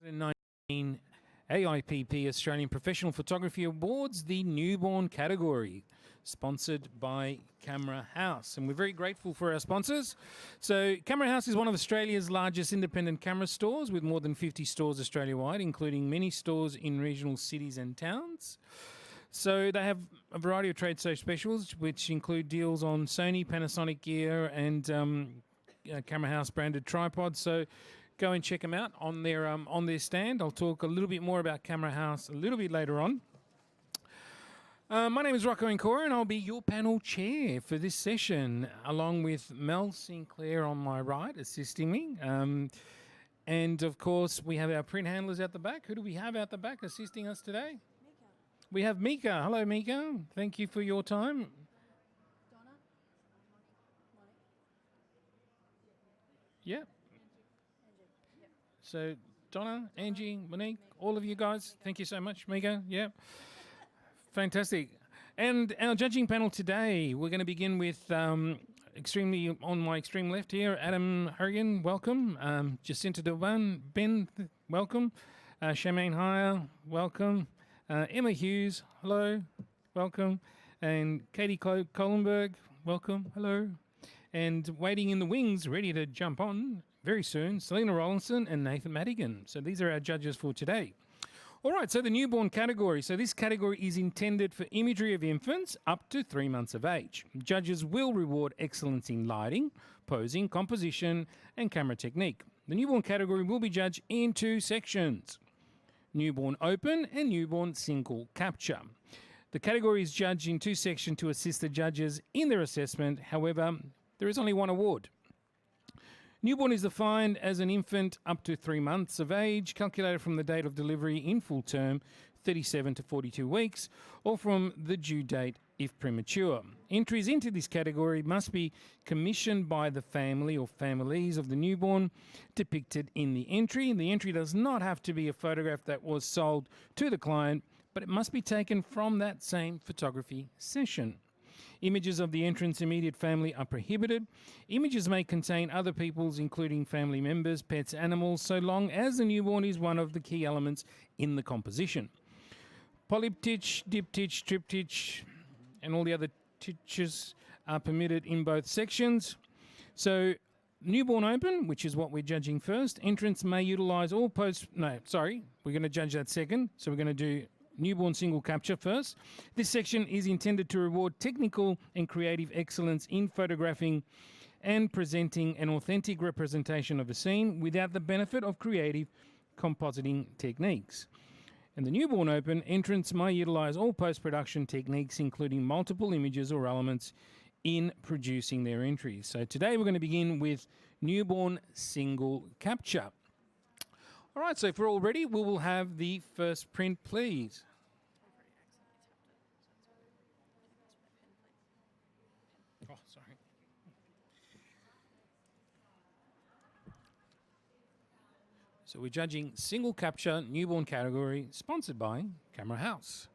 2019 AIPP Australian Professional Photography Awards, the newborn category, sponsored by Camera House. And we're very grateful for our sponsors. So Camera House is one of Australia's largest independent camera stores with more than 50 stores Australia-wide, including many stores in regional cities and towns. So they have a variety of trade show specials, which include deals on Sony, Panasonic gear, and Camera House branded tripods. So go and check them out on their stand. I'll talk a little bit more about Camera House a little bit later on. My name is Rocco Incora, and I'll be your panel chair for this session, along with Mel Sinclair on my right, assisting me. And of course, we have our print handlers at the back. Who do we have out the back assisting us today? We have Mika. Hello, Mika. Thank you for your time. Donna? Monique? Yeah. So Donna, Angie, Monique, all of you guys, thank you so much. Mika, yeah. Fantastic. And our judging panel today, we're going to begin with extremely on my extreme left here, Adam Hurrigan, welcome. Jacinta Dewan, Ben, welcome. Charmaine Heyer, welcome. Emma Hughes, hello, welcome. And Katie Kohlenberg, welcome, hello. And waiting in the wings, ready to jump on very soon, Selena Rollinson and Nathan Madigan. So these are our judges for today. All right, so the newborn category. So this category is intended for imagery of infants up to 3 months of age. Judges will reward excellence in lighting, posing, composition, and camera technique. The newborn category will be judged in 2 sections: newborn open and newborn single capture. The category is judged in 2 sections to assist the judges in their assessment. However, there is only one award. Newborn is defined as an infant up to 3 months of age, calculated from the date of delivery in full term, 37 to 42 weeks, or from the due date if premature. Entries into this category must be commissioned by the family or families of the newborn depicted in the entry. The entry does not have to be a photograph that was sold to the client, but it must be taken from that same photography session. Images of the entrant's immediate family are prohibited. Images may contain other people's, including family members, pets, animals, so long as the newborn is one of the key elements in the composition. Polyptych, diptych, triptych, and all the other titches are permitted in both sections. So newborn open, which is what we're judging first. Entrants may utilize all we're going to judge that second. So we're going to do newborn single capture first. This section is intended to reward technical and creative excellence in photographing and presenting an authentic representation of a scene without the benefit of creative compositing techniques. In the newborn open, entrants may utilize all post-production techniques, including multiple images or elements, in producing their entries. So today we're going to begin with newborn single capture. All right, so if we're all ready, we will have the first print, please. Oh, sorry. So we're judging single capture newborn category, sponsored by Camera House.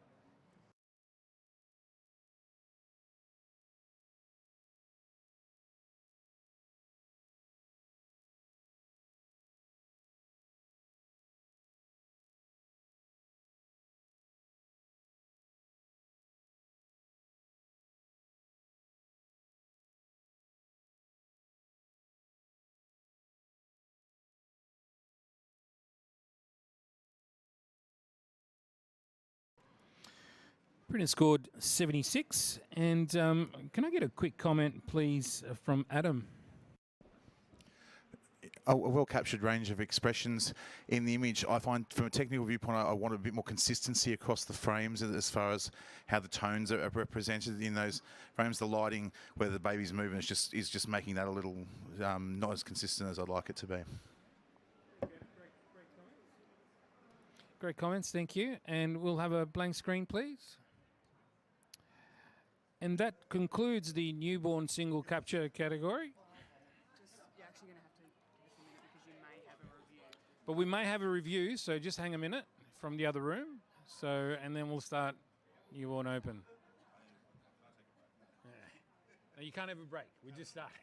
Printer scored 76. And can I get a quick comment, please, from Adam? A well-captured range of expressions in the image. I find from a technical viewpoint, I want a bit more consistency across the frames as far as how the tones are represented in those frames. The lighting, where the baby's moving, is just making that a little not as consistent as I'd like it to be. Great comments, thank you. And we'll have a blank screen, please. And that concludes the newborn single capture category. You're actually going to have to give us a minute because you may have a review. But we may have a review, so just hang a minute from the other room. So, and then we'll start newborn open. Yeah. No, you can't have a break. We just started.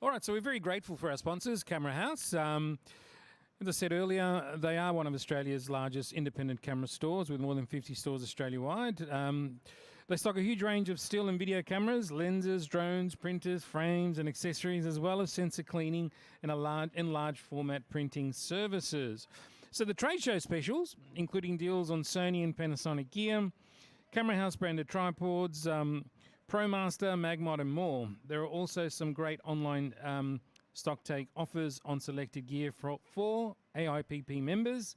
All right, so we're very grateful for our sponsors, Camera House. As I said earlier, they are one of Australia's largest independent camera stores with more than 50 stores Australia-wide. They stock a huge range of still and video cameras, lenses, drones, printers, frames and accessories, as well as sensor cleaning and large format printing services. So the trade show specials, including deals on Sony and Panasonic gear, Camera House branded tripods, ProMaster, Magmod and more. There are also some great online stock take offers on selected gear for AIPP members.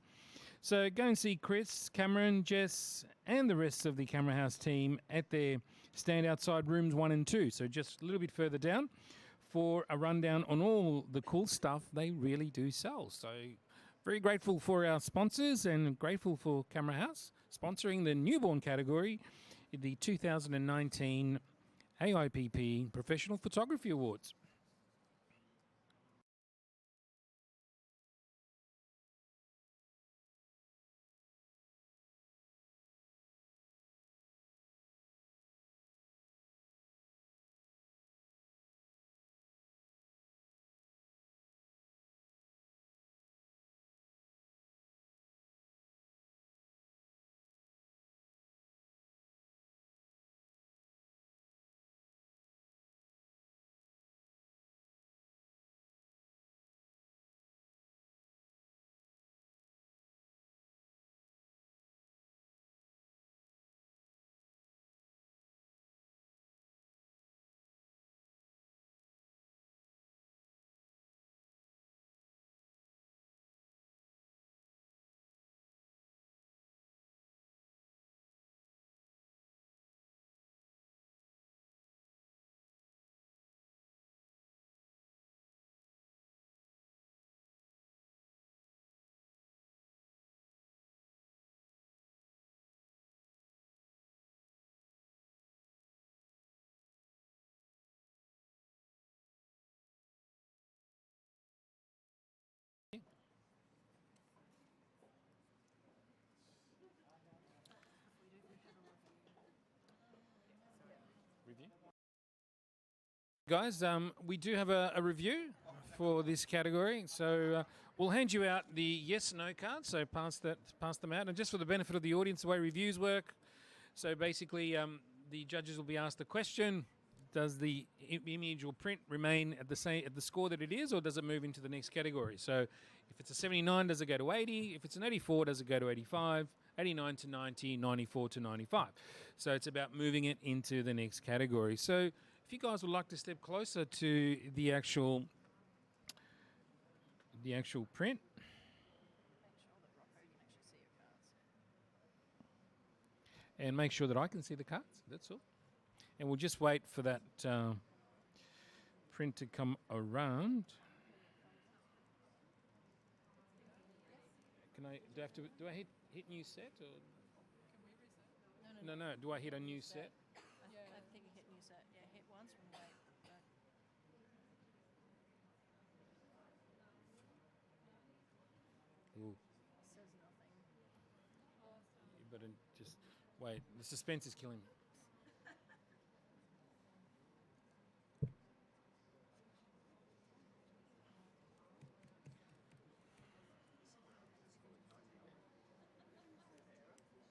So go and see Chris, Cameron, Jess and the rest of the Camera House team at their stand outside rooms 1 and 2. So just a little bit further down for a rundown on all the cool stuff they really do sell. So very grateful for our sponsors and grateful for Camera House sponsoring the newborn category in the 2019 AIPP Professional Photography Awards. Guys, we do have a review for this category, so we'll hand you out the yes/no cards. So pass them out, and just for the benefit of the audience, the way reviews work. So basically, the judges will be asked a question: does the image or print remain at the score that it is, or does it move into the next category? So if it's a 79, does it go to 80? If it's an 84, does it go to 85? 89 to 90, 94 to 95. So it's about moving it into the next category. So if you guys would like to step closer to the actual print. And make sure that I can see the cards, that's all. And we'll just wait for that print to come around. Do I hit new set or? No, do I hit a new set? I think you hit new set. Yeah, hit once and wait. Ooh. Says nothing. You better just wait. The suspense is killing me.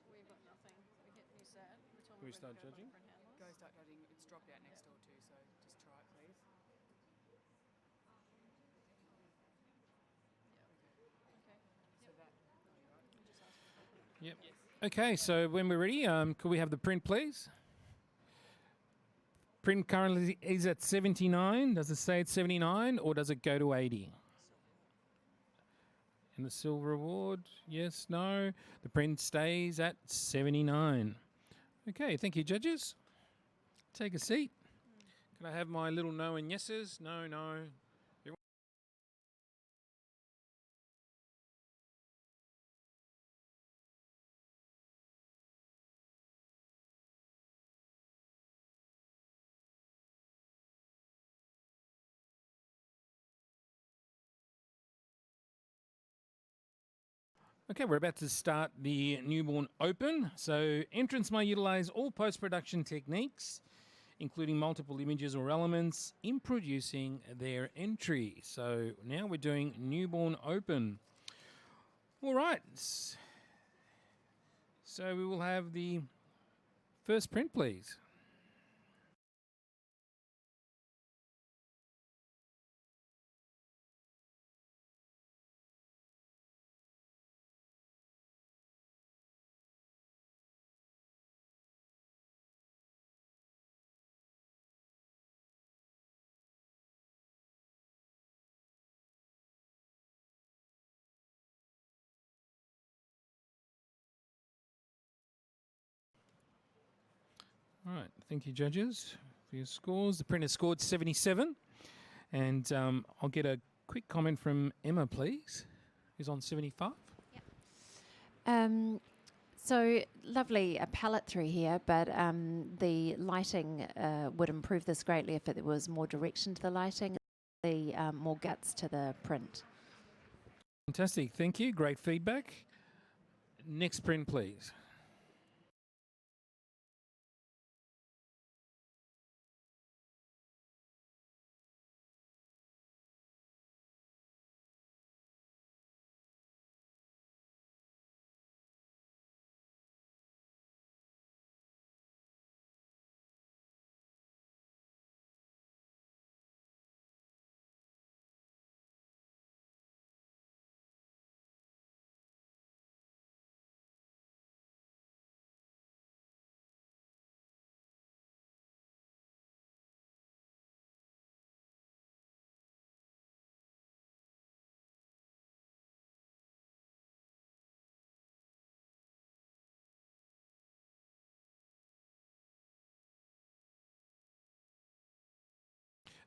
We've got nothing. We hit new set. Can we start judging? Go start judging. It's dropped out next door too, so just try it, please. Okay. So that. No, you're right. Just ask for Yep. Okay, so when we're ready, could we have the print, please? Print currently is at 79. Does it say it's 79 or does it go to 80? And the silver award, yes, no. The print stays at 79. Okay, thank you, judges. Take a seat. Can I have my little no and yeses? No, no. Okay, we're about to start the newborn open. So entrants may utilize all post-production techniques including multiple images or elements in producing their entry. So now we're doing newborn open. All right. So we will have the first print, please. All right, thank you, judges, for your scores. The printer scored 77. And I'll get a quick comment from Emma, please, who's on 75. So lovely, a palette through here, but the lighting would improve this greatly if it was more direction to the lighting, the more guts to the print. Fantastic, thank you. Great feedback. Next print, please.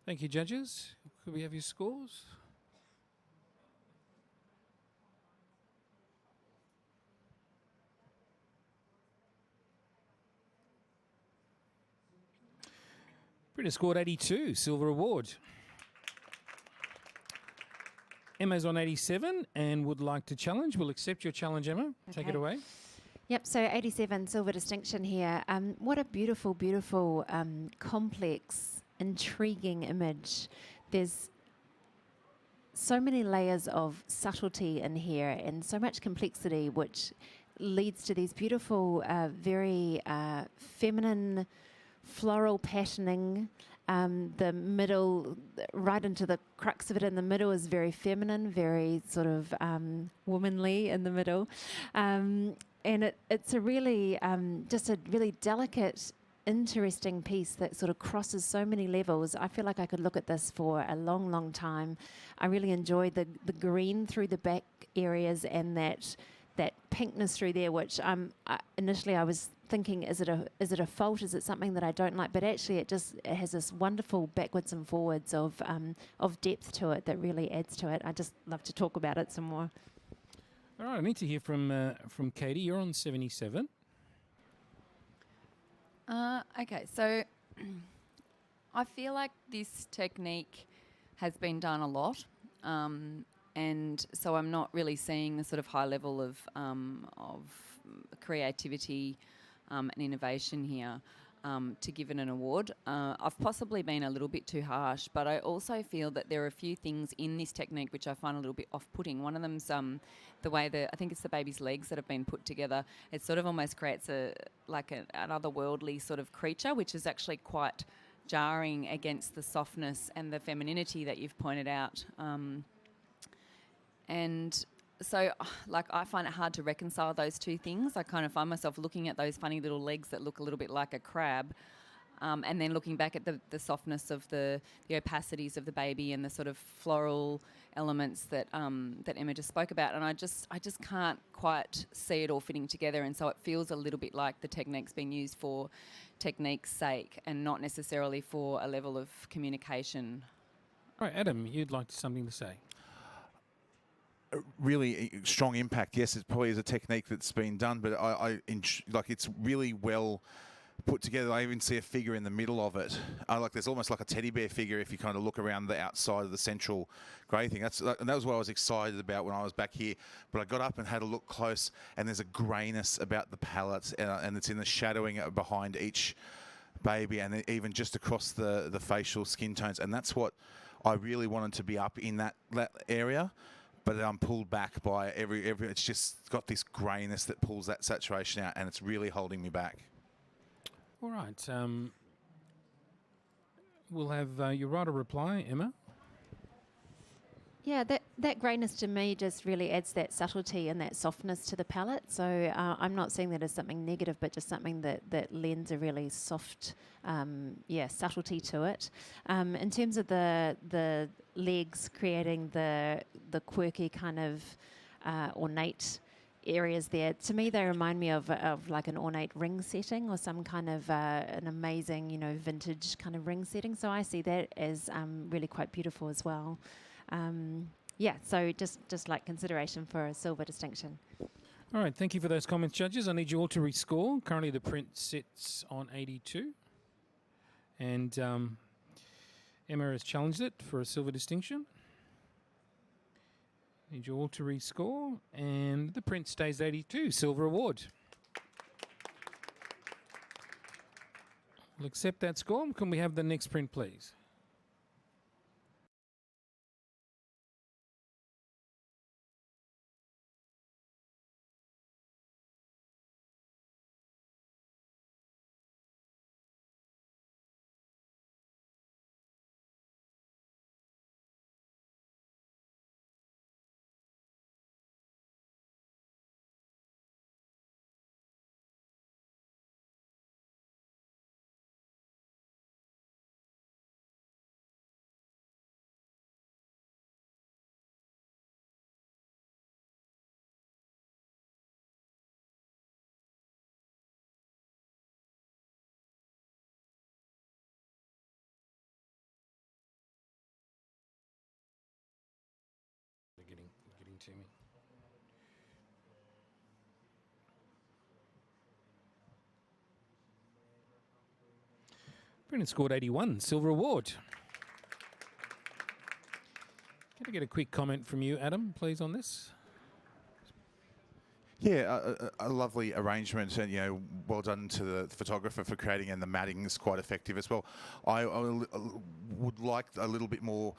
Thank you, judges. Could we have your scores? Britta scored 82, silver award. Emma's on 87 and would like to challenge. We'll accept your challenge, Emma. Take it Okay. away. Yep, so 87 silver distinction here. What a beautiful, beautiful, complex, intriguing image. There's so many layers of subtlety in here and so much complexity, which leads to these beautiful, very feminine floral patterning. The middle, right into the crux of it in the middle, is very feminine, very sort of womanly in the middle. And it's a really, just a really delicate, interesting piece that sort of crosses so many levels. I feel like I could look at this for a long, long time. I really enjoyed the green through the back areas and that pinkness through there, which initially I was thinking, is it a fault? Is it something that I don't like? But actually, it has this wonderful backwards and forwards of depth to it that really adds to it. I just love to talk about it some more. All right, I need to hear from Katie. You're on 77. Okay, so I feel like this technique has been done a lot, and so I'm not really seeing the sort of high level of creativity and innovation here to give it an award. I've possibly been a little bit too harsh, but I also feel that there are a few things in this technique which I find a little bit off-putting. One of them's the way I think it's the baby's legs that have been put together. It sort of almost creates an otherworldly sort of creature, which is actually quite jarring against the softness and the femininity that you've pointed out. And so, I find it hard to reconcile those two things. I kind of find myself looking at those funny little legs that look a little bit like a crab, and then looking back at the softness of the opacities of the baby and the sort of floral elements that Emma just spoke about. And I just can't quite see it all fitting together. And so it feels a little bit like the technique's been used for technique's sake and not necessarily for a level of communication. All right, Adam, you'd like something to say? Really strong impact. Yes, it probably is a technique that's been done, but it's really well put together. I even see a figure in the middle of it. There's almost like a teddy bear figure if you kind of look around the outside of the central grey thing. And that was what I was excited about when I was back here. But I got up and had a look close, and there's a greyness about the palette, and it's in the shadowing behind each baby, and then even just across the facial skin tones. And that's what I really wanted to be up in that area. But I'm pulled back by every. It's just got this greyness that pulls that saturation out, and it's really holding me back. All right. We'll have your writer reply, Emma. Yeah, that greyness to me just really adds that subtlety and that softness to the palette. So I'm not seeing that as something negative, but just something that lends a really soft, subtlety to it. In terms of the legs creating the quirky kind of ornate areas there, to me they remind me of like an ornate ring setting or some kind of an amazing, vintage kind of ring setting. So I see that as really quite beautiful as well. So just like consideration for a silver distinction. All right, thank you for those comments, judges. I need you all to rescore. Currently the print sits on 82. And Emma has challenged it for a silver distinction. Need you all to rescore. And the print stays 82, silver award. We'll accept that score. Can we have the next print, please? They're getting to me. Brendan scored 81, silver award. Can I get a quick comment from you, Adam, please, on this? Yeah, a lovely arrangement, and well done to the photographer for creating, and the matting is quite effective as well. I would like a little bit more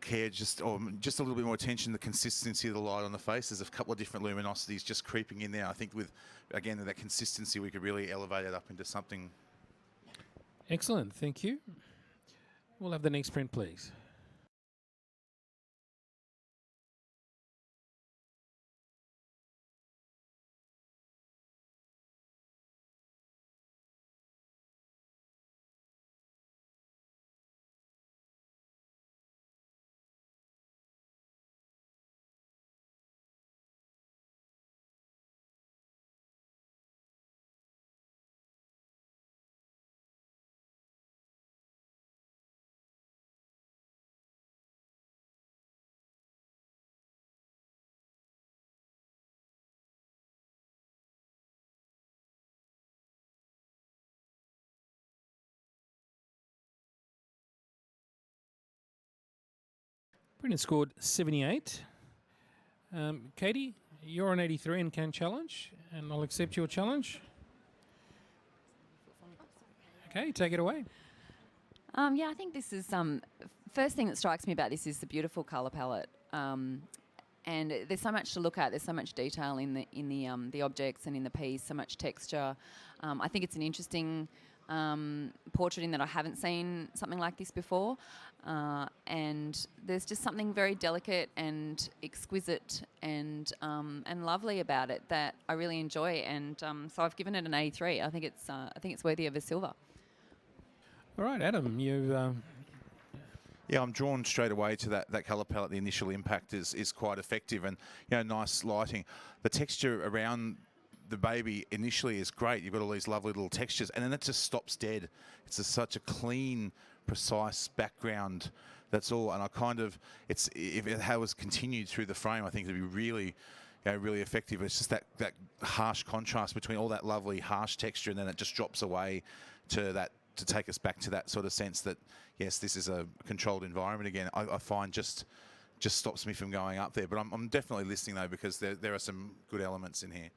care, just a little bit more attention to the consistency of the light on the face. There's a couple of different luminosities just creeping in there. I think with, again, that consistency, we could really elevate it up into something. Excellent, thank you. We'll have the next print, please. Brendan scored 78. Katie, you're on 83 and can challenge, and I'll accept your challenge. Okay, take it away. I think this is first thing that strikes me about this is the beautiful colour palette. And there's so much to look at. There's so much detail in the objects and in the piece. So much texture. I think it's an interesting portrait in that I haven't seen something like this before. And there's just something very delicate and exquisite and lovely about it that I really enjoy. And so I've given it an 83. I think it's worthy of a silver. All right, Adam, you. Yeah, I'm drawn straight away to that colour palette. The initial impact is quite effective, and nice lighting. The texture around the baby initially is great. You've got all these lovely little textures, and then it just stops dead. It's such a clean, precise background. That's all. And if it was continued through the frame, I think it'd be really, really effective. It's just that harsh contrast between all that lovely harsh texture, and then it just drops away to that, to take us back to that sort of sense that, yes, this is a controlled environment again. I find just stops me from going up there. But I'm definitely listening, though, because there are some good elements in here.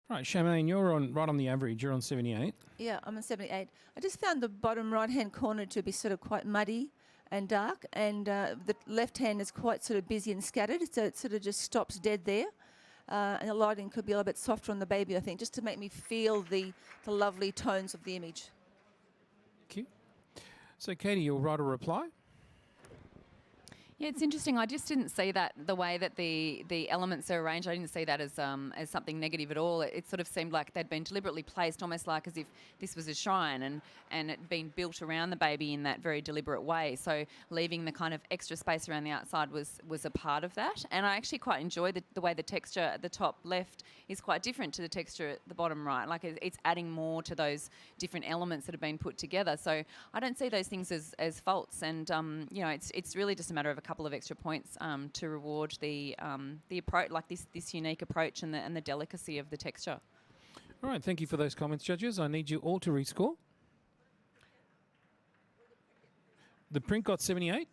Right, Charmaine, you're on right on the average. You're on 78. Yeah, I'm on 78. I just found the bottom right-hand corner to be sort of quite muddy and dark, and the left hand is quite sort of busy and scattered, so it sort of just stops dead there. And the lighting could be a little bit softer on the baby, I think, just to make me feel the lovely tones of the image. Thank you. So, Katie, you'll write a reply. Yeah, it's interesting. I just didn't see that the way that the elements are arranged. I didn't see that as something negative at all. It sort of seemed like they'd been deliberately placed, almost like as if this was a shrine and it'd been built around the baby in that very deliberate way. So leaving the kind of extra space around the outside was a part of that. And I actually quite enjoy the way the texture at the top left is quite different to the texture at the bottom right. Like it's adding more to those different elements that have been put together. So I don't see those things as faults. And you know, it's really just a matter of a couple of extra points to reward the approach, like this unique approach and the delicacy of the texture. All right, thank you for those comments, judges. I need you all to rescore. The print got 78,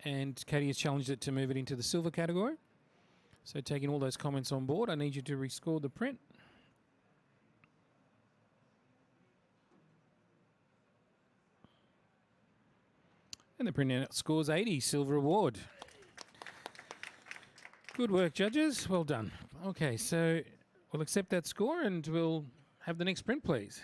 and Katie has challenged it to move it into the silver category. So taking all those comments on board, I need you to rescore the print. And the print out scores 80, silver award. Good work, judges. Well done. Okay, so we'll accept that score and we'll have the next print, please.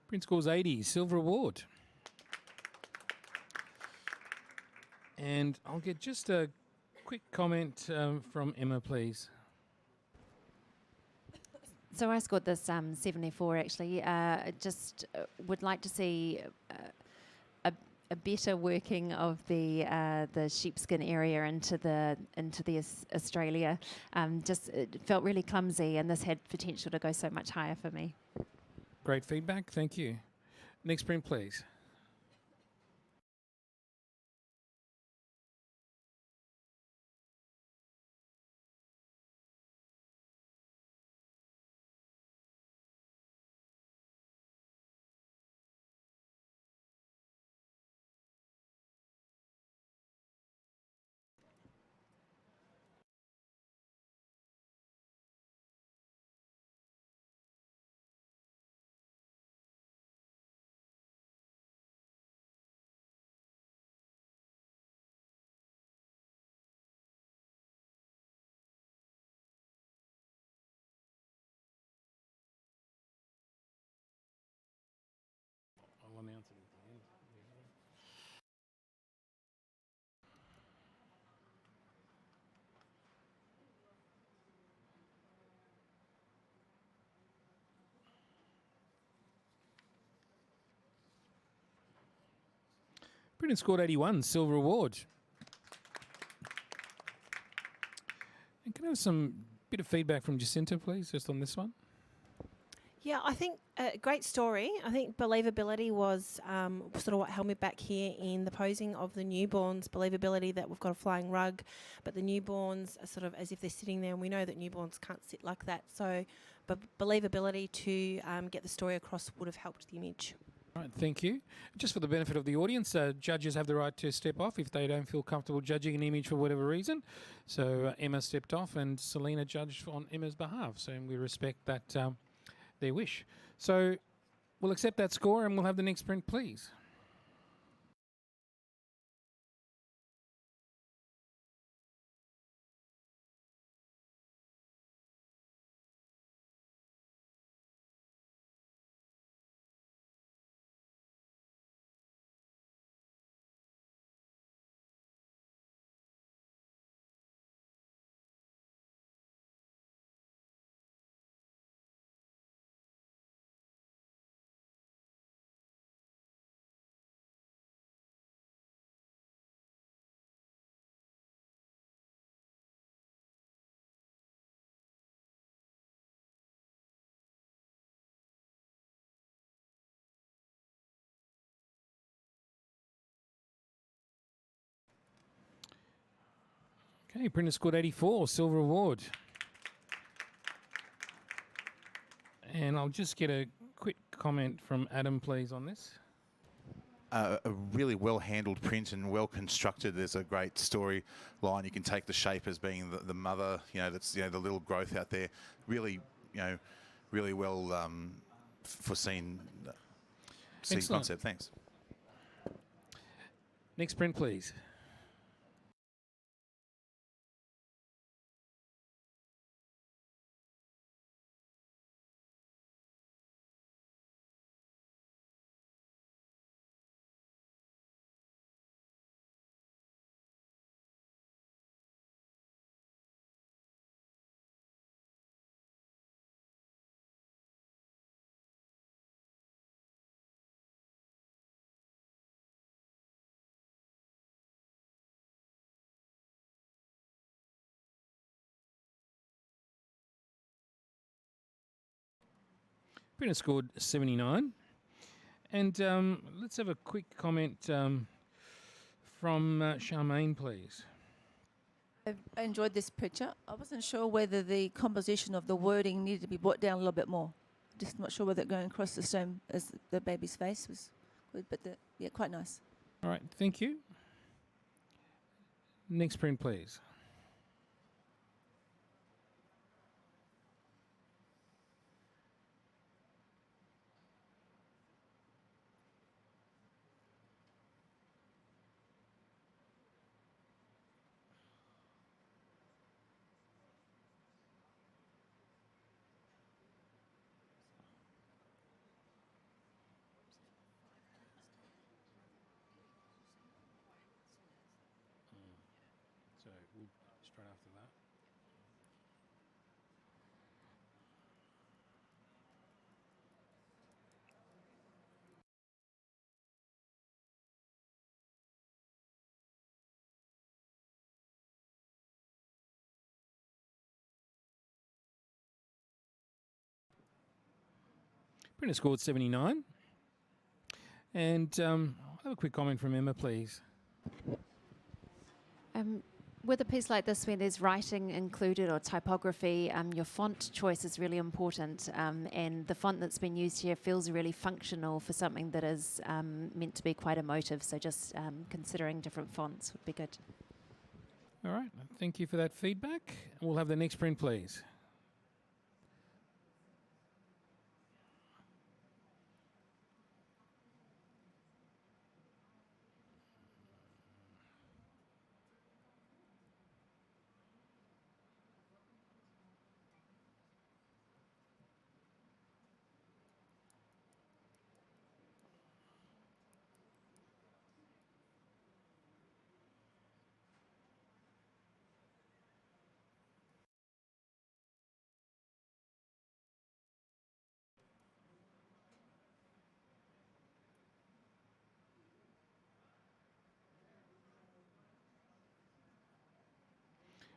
Print scores 80, silver award. And I'll get just a quick comment from Emma, please. So I scored this 74 actually. Just would like to see a better working of the sheepskin area into the Australia. Just it felt really clumsy, and this had potential to go so much higher for me. Great feedback. Thank you. Next print, please. I'll announce it at the end. Britain scored 81, silver award. And can I have some bit of feedback from Jacinta, please, just on this one? Yeah, I think a great story. I think believability was sort of what held me back here in the posing of the newborns. Believability that we've got a flying rug, but the newborns are sort of as if they're sitting there, and we know that newborns can't sit like that. So, but believability to get the story across would have helped the image. Right, thank you. Just for the benefit of the audience, judges have the right to step off if they don't feel comfortable judging an image for whatever reason. So Emma stepped off and Selena judged on Emma's behalf. So we respect that their wish. So we'll accept that score and we'll have the next print, please. Okay, printer scored 84, silver award. And I'll just get a quick comment from Adam, please, on this. A really well handled print and well constructed. There's a great story line. You can take the shape as being the mother, that's the little growth out there. Really, really well foreseen Excellent. concept. Thanks. Next print, please. Printer scored 79. And let's have a quick comment from Charmaine, please. I enjoyed this picture. I wasn't sure whether the composition of the wording needed to be brought down a little bit more. Just not sure whether it going across the same as the baby's face was good, but yeah, quite nice. All right, thank you. Next print, please. So we'll straight after that. Printer scored 79. And I'll have a quick comment from Emma, please. With a piece like this, where there's writing included or typography, your font choice is really important, and the font that's been used here feels really functional for something that is meant to be quite emotive. So just considering different fonts would be good. All right, thank you for that feedback. We'll have the next print, please.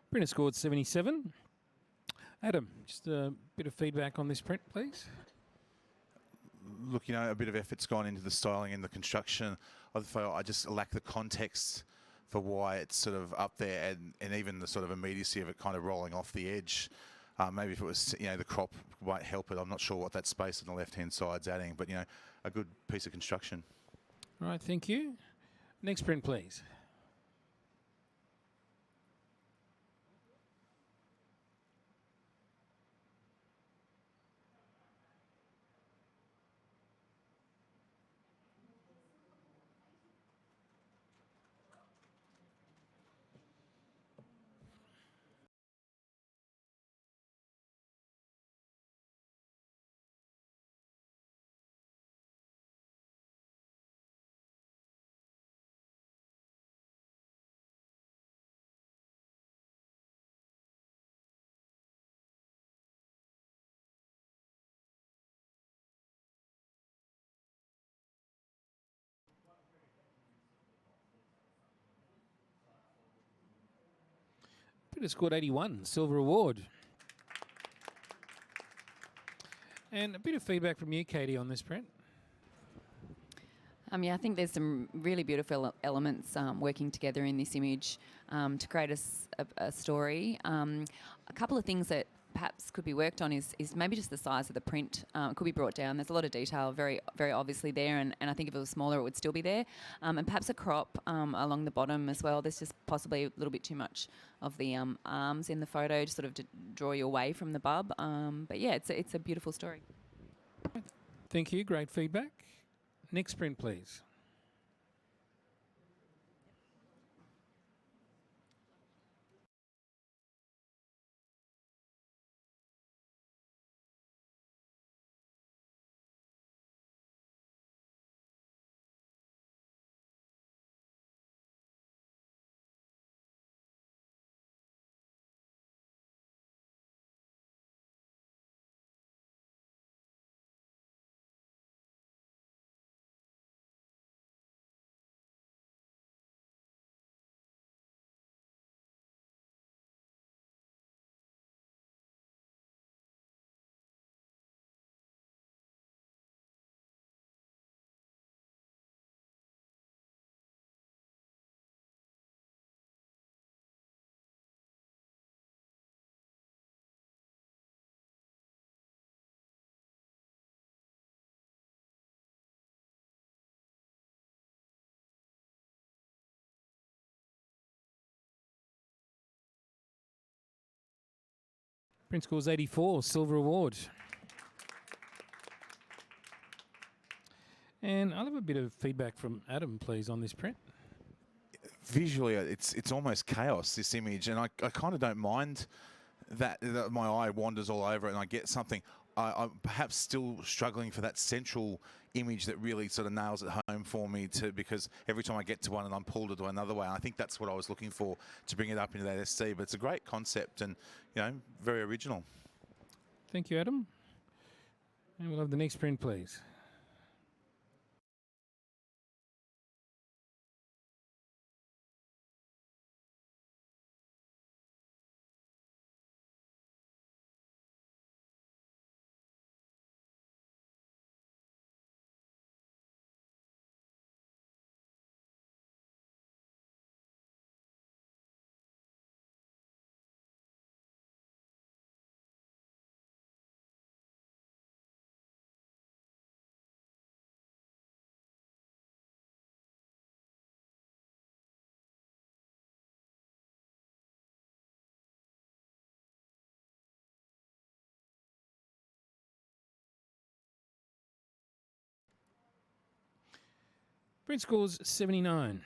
Printer scored 77. Adam, just a bit of feedback on this print, please. Look, a bit of effort's gone into the styling and the construction. I just lack the context for why it's sort of up there, and even the sort of immediacy of it kind of rolling off the edge. Maybe if it was, the crop might help it. I'm not sure what that space on the left-hand side's adding, but, a good piece of construction. All right, thank you. Next print, please. Printer scored 81, silver award. And a bit of feedback from you, Katie, on this print. Yeah, I think there's some really beautiful elements working together in this image to create a story. A couple of things that perhaps could be worked on is maybe just the size of the print. It could be brought down. There's a lot of detail very, very obviously there, and I think if it was smaller, it would still be there. And perhaps a crop along the bottom as well. There's just possibly a little bit too much of the arms in the photo, just sort of to draw you away from the bub. But yeah, it's a beautiful story. Thank you. Great feedback. Next print, please. Print scores 84, silver award. And I'll have a bit of feedback from Adam, please, on this print. Visually, it's almost chaos, this image, and I kind of don't mind that my eye wanders all over it and I get something. I'm perhaps still struggling for that central image that really sort of nails it home for me, because every time I get to one and I'm pulled to another way. And I think that's what I was looking for to bring it up into that SC. But it's a great concept and, you know, very original. Thank you, Adam. And we'll have the next print, please. Print scores 79.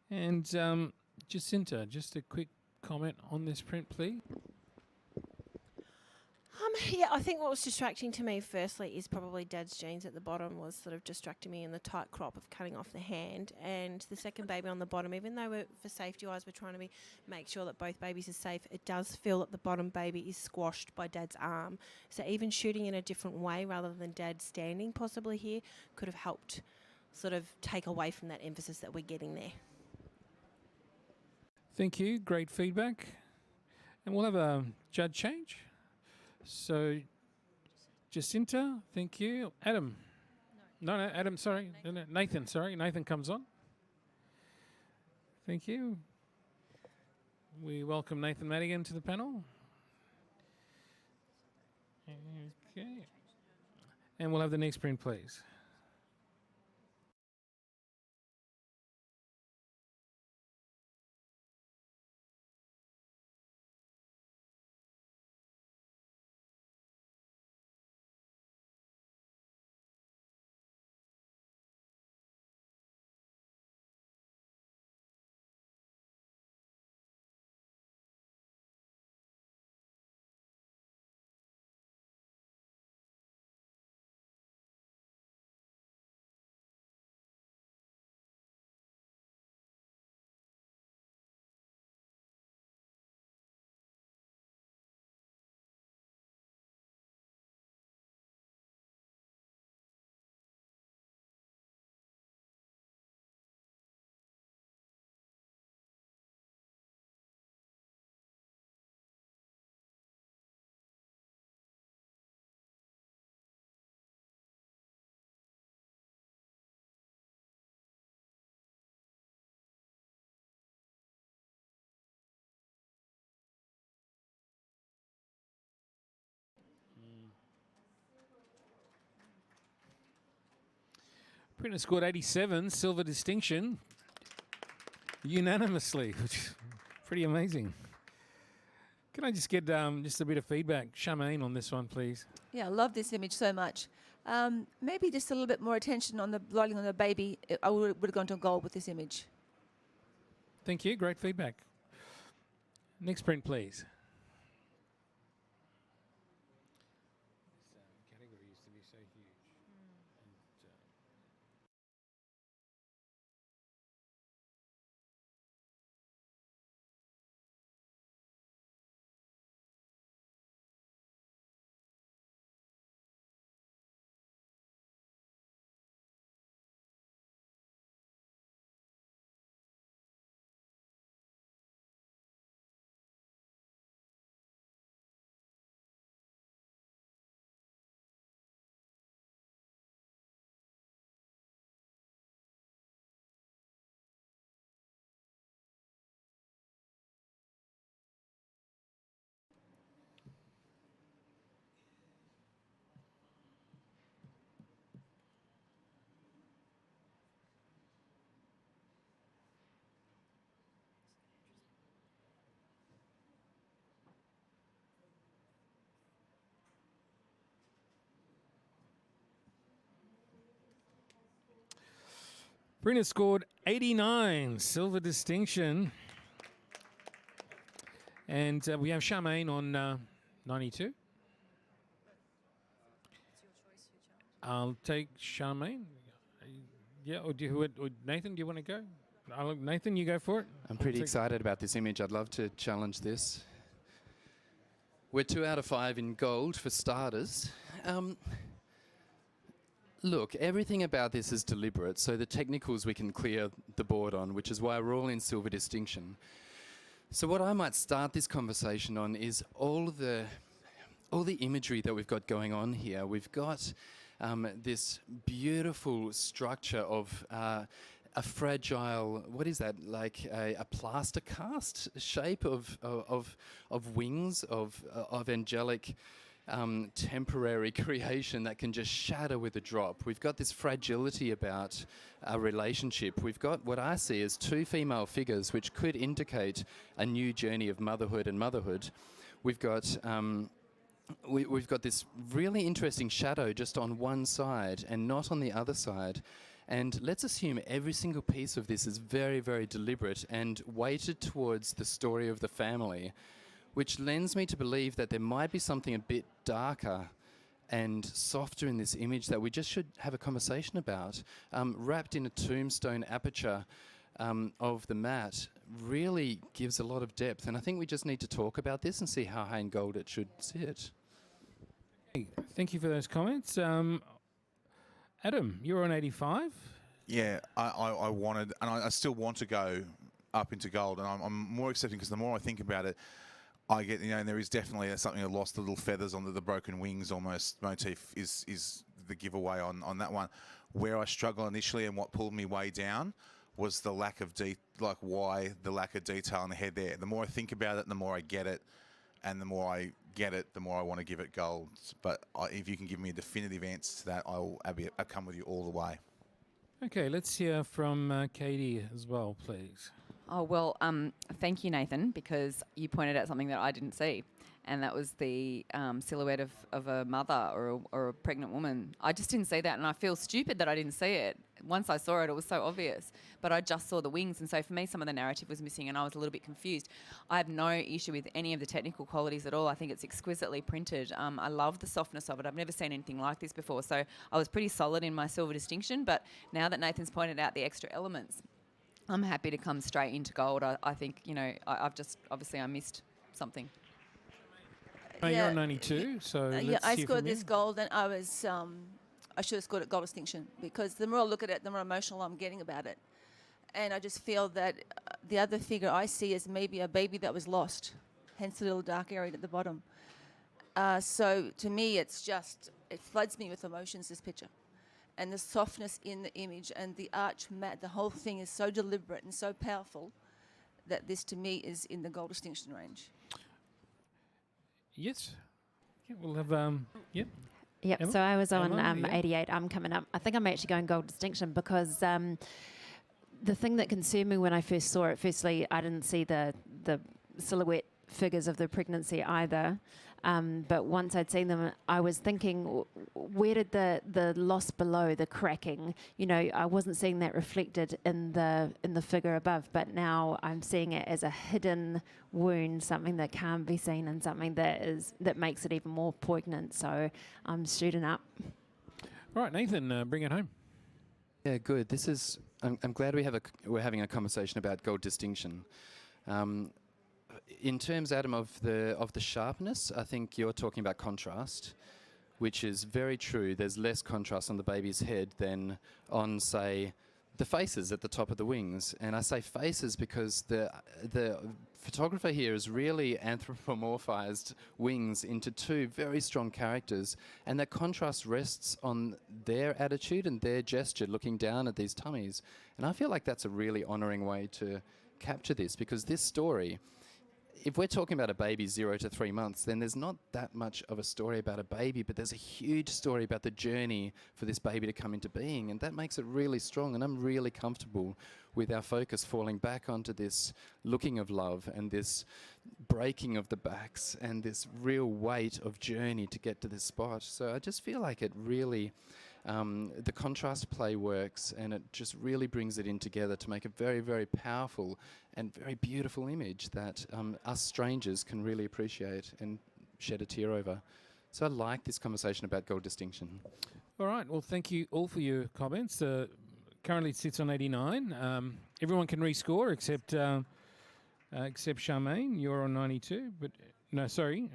And Jacinta, just a quick comment on this print, please. Yeah, I think what was distracting to me firstly is probably Dad's jeans at the bottom was sort of distracting me in the tight crop of cutting off the hand, and the second baby on the bottom, even though for safety wise we're trying to make sure that both babies are safe, it does feel that the bottom baby is squashed by Dad's arm. So even shooting in a different way rather than Dad standing possibly here could have helped sort of take away from that emphasis that we're getting there. Thank you. Great feedback. And we'll have a judge change. So, Jacinta, thank you. Adam. No, Adam, sorry. Nathan, sorry. Nathan comes on. Thank you. We welcome Nathan Madigan to the panel. Okay. And we'll have the next print, please. Printer scored 87, silver distinction, unanimously, which is pretty amazing. Can I just get just a bit of feedback, Charmaine, on this one, please? Yeah, I love this image so much. Maybe just a little bit more attention on the lighting on the baby. I would have gone to gold with this image. Thank you. Great feedback. Next print, please. This category used to be so huge. Brina scored 89, silver distinction. And we have Charmaine on 92. I'll take Charmaine. Yeah, or Nathan, do you want to go? Nathan, you go for it. I'm pretty excited about this image. I'd love to challenge this. We're 2 out of 5 in gold for starters. Look, everything about this is deliberate, so the technicals we can clear the board on, which is why we're all in silver distinction. So what I might start this conversation on is all the imagery that we've got going on here. We've got this beautiful structure of a fragile, what is that, like a plaster cast shape of wings of angelic temporary creation that can just shatter with a drop. We've got this fragility about our relationship. We've got what I see as 2 female figures, which could indicate a new journey of motherhood and motherhood. We've got we've got this really interesting shadow just on one side and not on the other side. And let's assume every single piece of this is very, very deliberate and weighted towards the story of the family, which lends me to believe that there might be something a bit darker and softer in this image that we just should have a conversation about. Wrapped in a tombstone aperture of the mat really gives a lot of depth, and I think we just need to talk about this and see how high in gold it should sit. Hey, thank you for those comments. Adam, you're on 85. Yeah, I wanted, and I still want to go up into gold, and I'm more accepting because the more I think about it, I get, and there is definitely something I lost, the little feathers on the broken wings almost motif is the giveaway on that one. Where I struggle initially and what pulled me way down was the lack of why the lack of detail in the head there. The more I think about it, the more I get it, and the more I get it, the more I want to give it gold. But if you can give me a definitive answer to that, I'll come with you all the way. Okay, let's hear from Katie as well, please. Oh, well, thank you, Nathan, because you pointed out something that I didn't see, and that was the silhouette of a mother or a pregnant woman. I just didn't see that, and I feel stupid that I didn't see it. Once I saw it, it was so obvious, but I just saw the wings, and so for me, some of the narrative was missing, and I was a little bit confused. I have no issue with any of the technical qualities at all. I think it's exquisitely printed. I love the softness of it. I've never seen anything like this before, so I was pretty solid in my silver distinction, but now that Nathan's pointed out the extra elements, I'm happy to come straight into gold. I think, I've just, obviously I missed something. You're on 92, so let's yeah, I hear scored from you. this gold, and I should have scored it gold distinction, because the more I look at it, the more emotional I'm getting about it. And I just feel that the other figure I see is maybe a baby that was lost, hence the little dark area at the bottom. So to me, it floods me with emotions, this picture. And the softness in the image and the arch mat, the whole thing is so deliberate and so powerful that this, to me, is in the gold distinction range. Yes. Yeah, we'll have, Yep. Emma? So I was on Emma, yeah. 88. I'm coming up. I think I'm actually going gold distinction because the thing that concerned me when I first saw it, firstly, I didn't see the silhouette figures of the pregnancy either. But once I'd seen them, I was thinking, where did the loss below, the cracking, I wasn't seeing that reflected in the figure above, but now I'm seeing it as a hidden wound, something that can't be seen and something that makes it even more poignant. So I'm shooting up. All right, Nathan, bring it home. Yeah, good. This is. I'm glad we're having a conversation about gold distinction. In terms, Adam, of the sharpness, I think you're talking about contrast, which is very true. There's less contrast on the baby's head than on, say, the faces at the top of the wings. And I say faces because the photographer here has really anthropomorphized wings into two very strong characters, and that contrast rests on their attitude and their gesture looking down at these tummies. And I feel like that's a really honouring way to capture this, because this story, if we're talking about a baby 0 to 3 months, then there's not that much of a story about a baby, but there's a huge story about the journey for this baby to come into being, and that makes it really strong. And I'm really comfortable with our focus falling back onto this looking of love and this breaking of the backs and this real weight of journey to get to this spot. So I just feel like it really, the contrast play works, and it just really brings it in together to make a very, very powerful and very beautiful image that us strangers can really appreciate and shed a tear over. So I like this conversation about gold distinction. All right. Well, thank you all for your comments. Currently it sits on 89. Everyone can rescore except Charmaine. You're on 92. But no, sorry.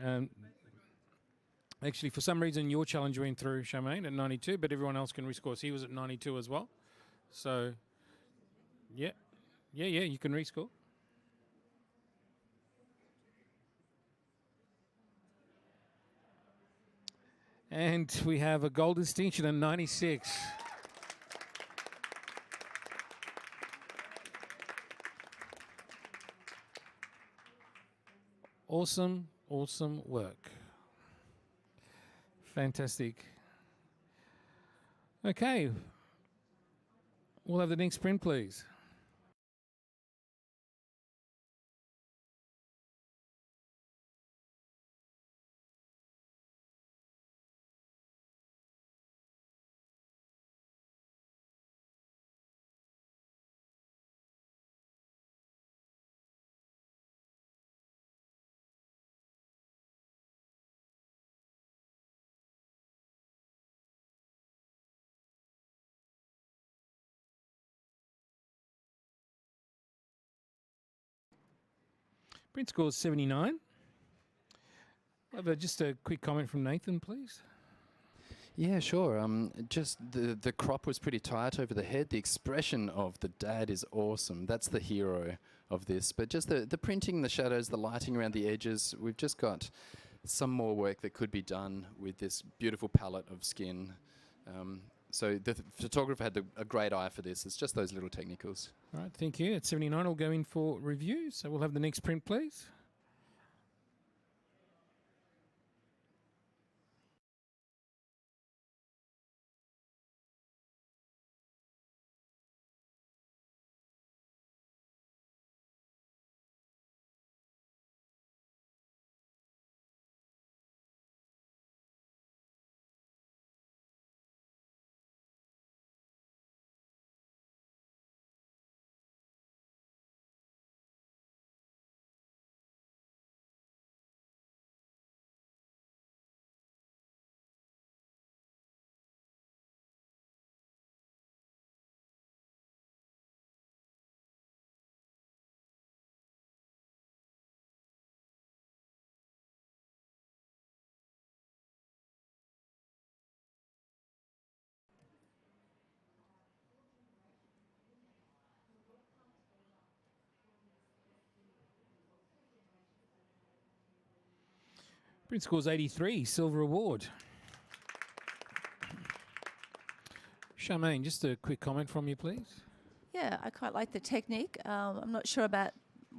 Actually, for some reason, your challenge went through, Charmaine, at 92, but everyone else can rescore. So he was at 92 as well. So, yeah, you can rescore. And we have a gold distinction at 96. Awesome work. Fantastic. Okay. We'll have the next print, please. Print score is 79. Just a quick comment from Nathan, please. Yeah, sure. Just the crop was pretty tight over the head. The expression of the dad is awesome. That's the hero of this. But just the printing, the shadows, the lighting around the edges, we've just got some more work that could be done with this beautiful palette of skin. So the photographer had a great eye for this. It's just those little technicals. All right, thank you. At 79, we'll go in for review. So we'll have the next print, please. Print score's 83, silver award. Charmaine, just a quick comment from you, please. Yeah, I quite like the technique. I'm not sure about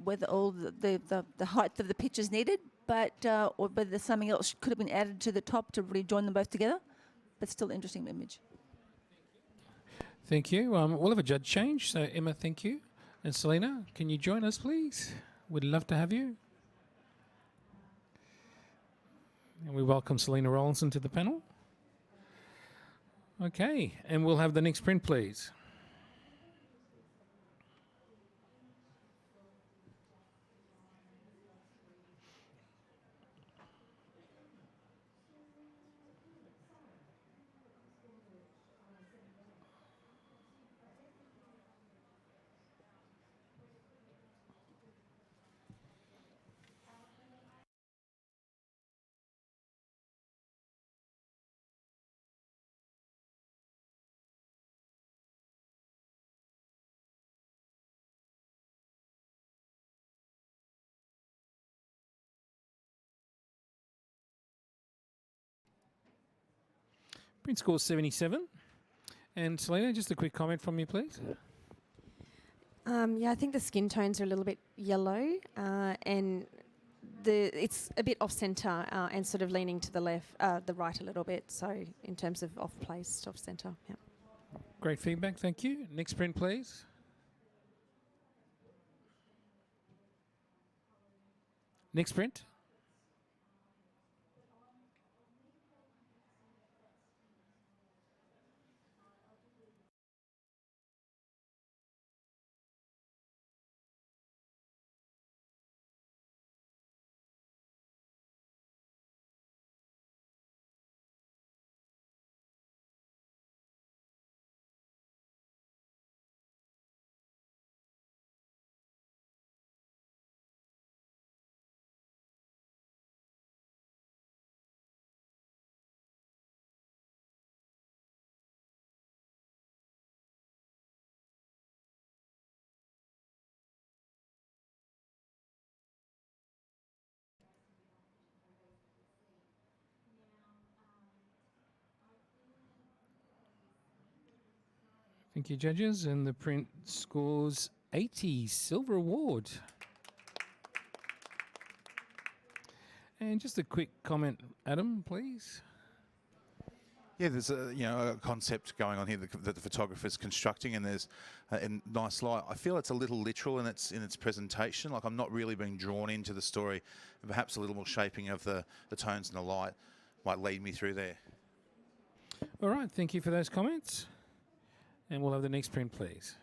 whether all the height of the picture's needed, but or whether something else could have been added to the top to really join them both together. but still interesting image. Thank you. We'll have a judge change. So, Emma, thank you. And Selena, can you join us, please? We'd love to have you. And we welcome Selena Rollinson to the panel. Okay, and we'll have the next print, please. Print score 77. And Selena, just a quick comment from you, please. Yeah, I think the skin tones are a little bit yellow, and it's a bit off centre and sort of leaning to the right a little bit. So in terms of off place, off centre. Yeah. Great feedback, thank you. Next print, please. Next print. Thank you, judges. And the print scores 80, silver award. And just a quick comment, Adam, please. Yeah, there's a concept going on here that the photographer's constructing, and there's in nice light. I feel it's a little literal in its presentation. Like I'm not really being drawn into the story, and perhaps a little more shaping of the tones and the light might lead me through there. All right, thank you for those comments. And we'll have the next print, please.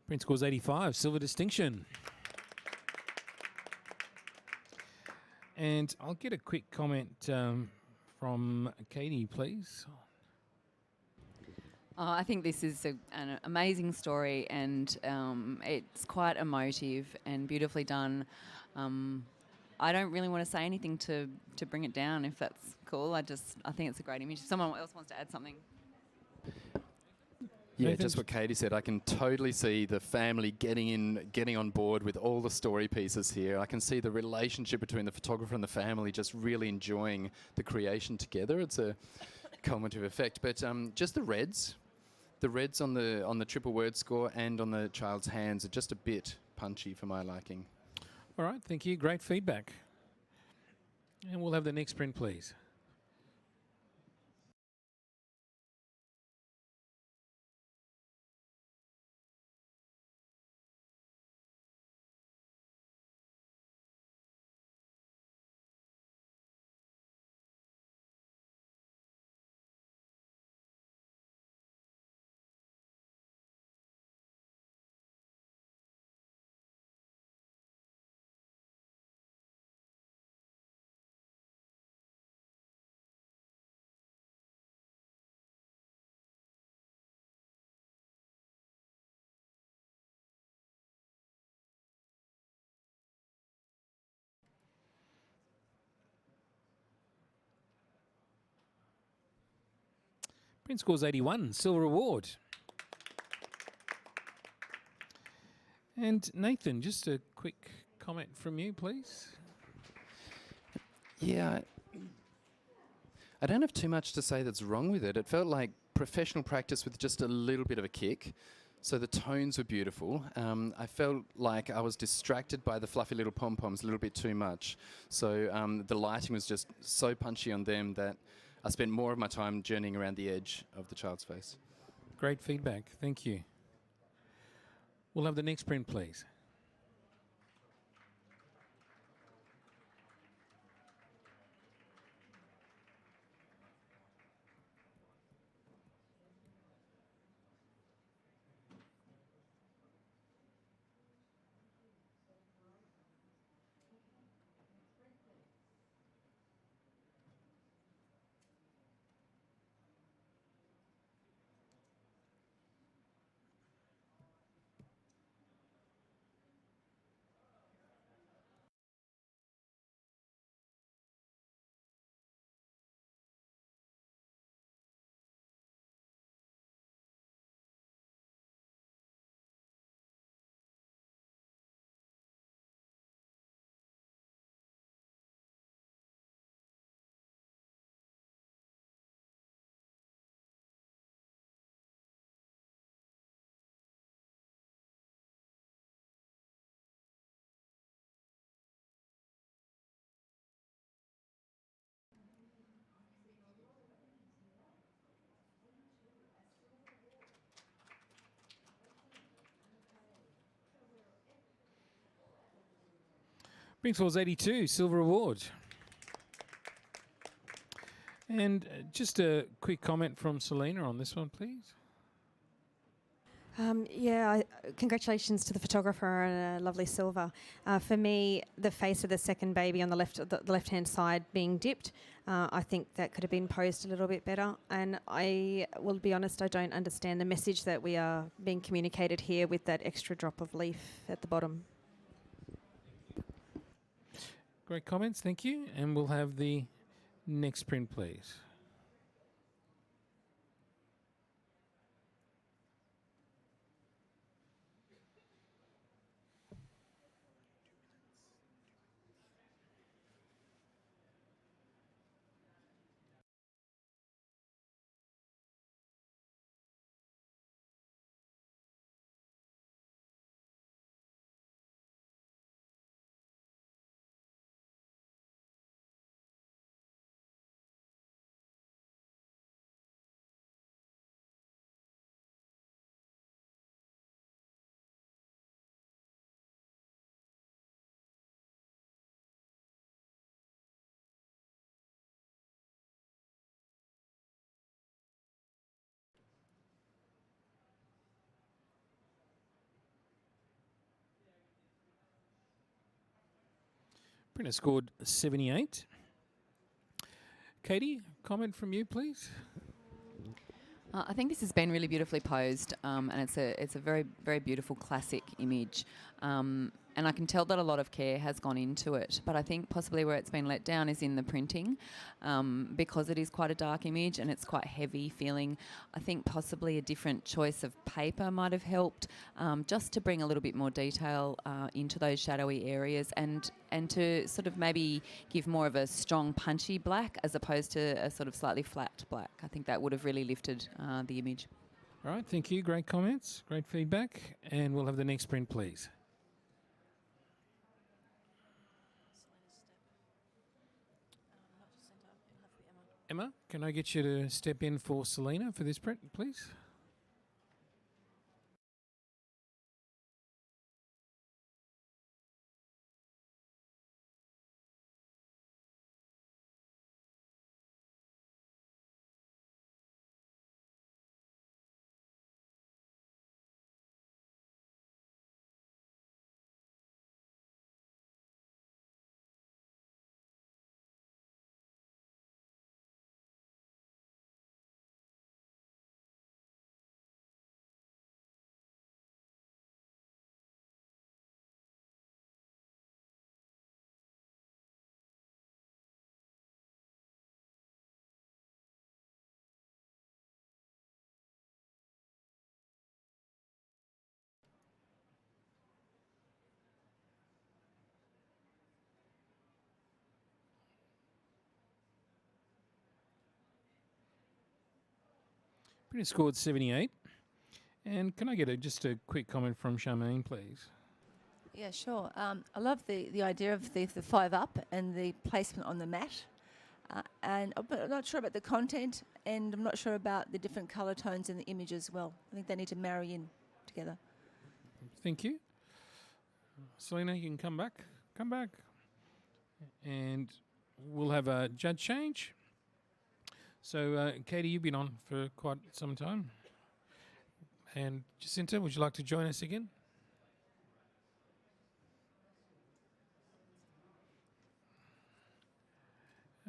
Print scores 85, silver distinction. And I'll get a quick comment from Katie, please. I think this is an amazing story, and it's quite emotive and beautifully done. I don't really want to say anything to bring it down, if that's cool. I think it's a great image. If someone else wants to add something. Yeah, just what Katie said. I can totally see the family getting on board with all the story pieces here. I can see the relationship between the photographer and the family just really enjoying the creation together. It's a cumulative effect. But just the reds, the reds on the triple word score and on the child's hands are just a bit punchy for my liking. All right, thank you. Great feedback. And we'll have the next print, please. Print scores 81, silver award. And Nathan, just a quick comment from you, please. Yeah, I don't have too much to say that's wrong with it. It felt like professional practice with just a little bit of a kick. So the tones were beautiful. I felt like I was distracted by the fluffy little pom-poms a little bit too much. So the lighting was just so punchy on them that I spent more of my time journeying around the edge of the child's face. Great feedback. Thank you. We'll have the next print, please. Print scores 82, silver award. And just a quick comment from Selena on this one, please. Congratulations to the photographer and a lovely silver. For me, the face of the second baby on the left-hand side being dipped, I think that could have been posed a little bit better. And I will be honest, I don't understand the message that we are being communicated here with that extra drop of leaf at the bottom. Great comments, thank you. And we'll have the next print, please. Printer scored 78. Katie, comment from you, please. I think this has been really beautifully posed, and it's a very, very beautiful classic image. And I can tell that a lot of care has gone into it, but I think possibly where it's been let down is in the printing, because it is quite a dark image and it's quite heavy feeling. I think possibly a different choice of paper might have helped, just to bring a little bit more detail into those shadowy areas and to sort of maybe give more of a strong punchy black as opposed to a sort of slightly flat black. I think that would have really lifted the image. All right, thank you. Great comments, great feedback. And we'll have the next print, please. Emma, can I get you to step in for Selena for this print, please? Print scored 78. And can I get just a quick comment from Charmaine, please? Yeah, sure. I love the idea of the 5 up and the placement on the mat. But I'm not sure about the content, and I'm not sure about the different colour tones in the image as well. I think they need to marry in together. Thank you. Selena, you can come back. Come back. And we'll have a judge change. So, Katie, you've been on for quite some time. And Jacinta, would you like to join us again?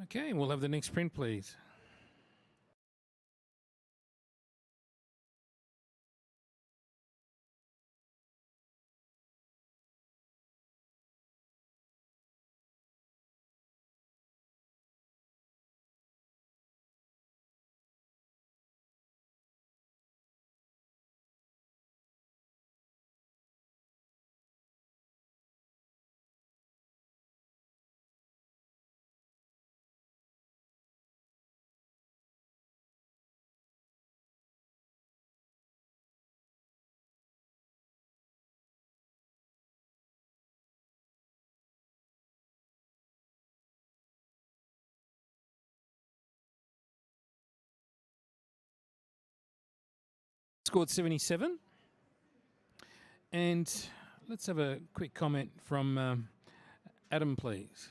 Okay, we'll have the next print, please. Scored 77. And let's have a quick comment from Adam, please.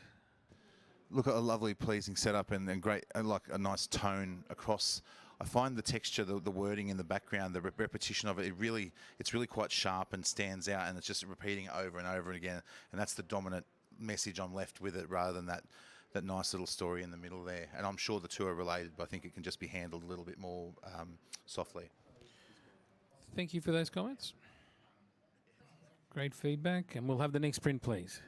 Look at a lovely, pleasing setup and great, like a nice tone across. I find the texture, the wording in the background, the repetition of it, it's really quite sharp and stands out, and it's just repeating it over and over again. And that's the dominant message I'm left with it, rather than that nice little story in the middle there. And I'm sure the two are related, but I think it can just be handled a little bit more softly. Thank you for those comments. Great feedback. And we'll have the next print, please.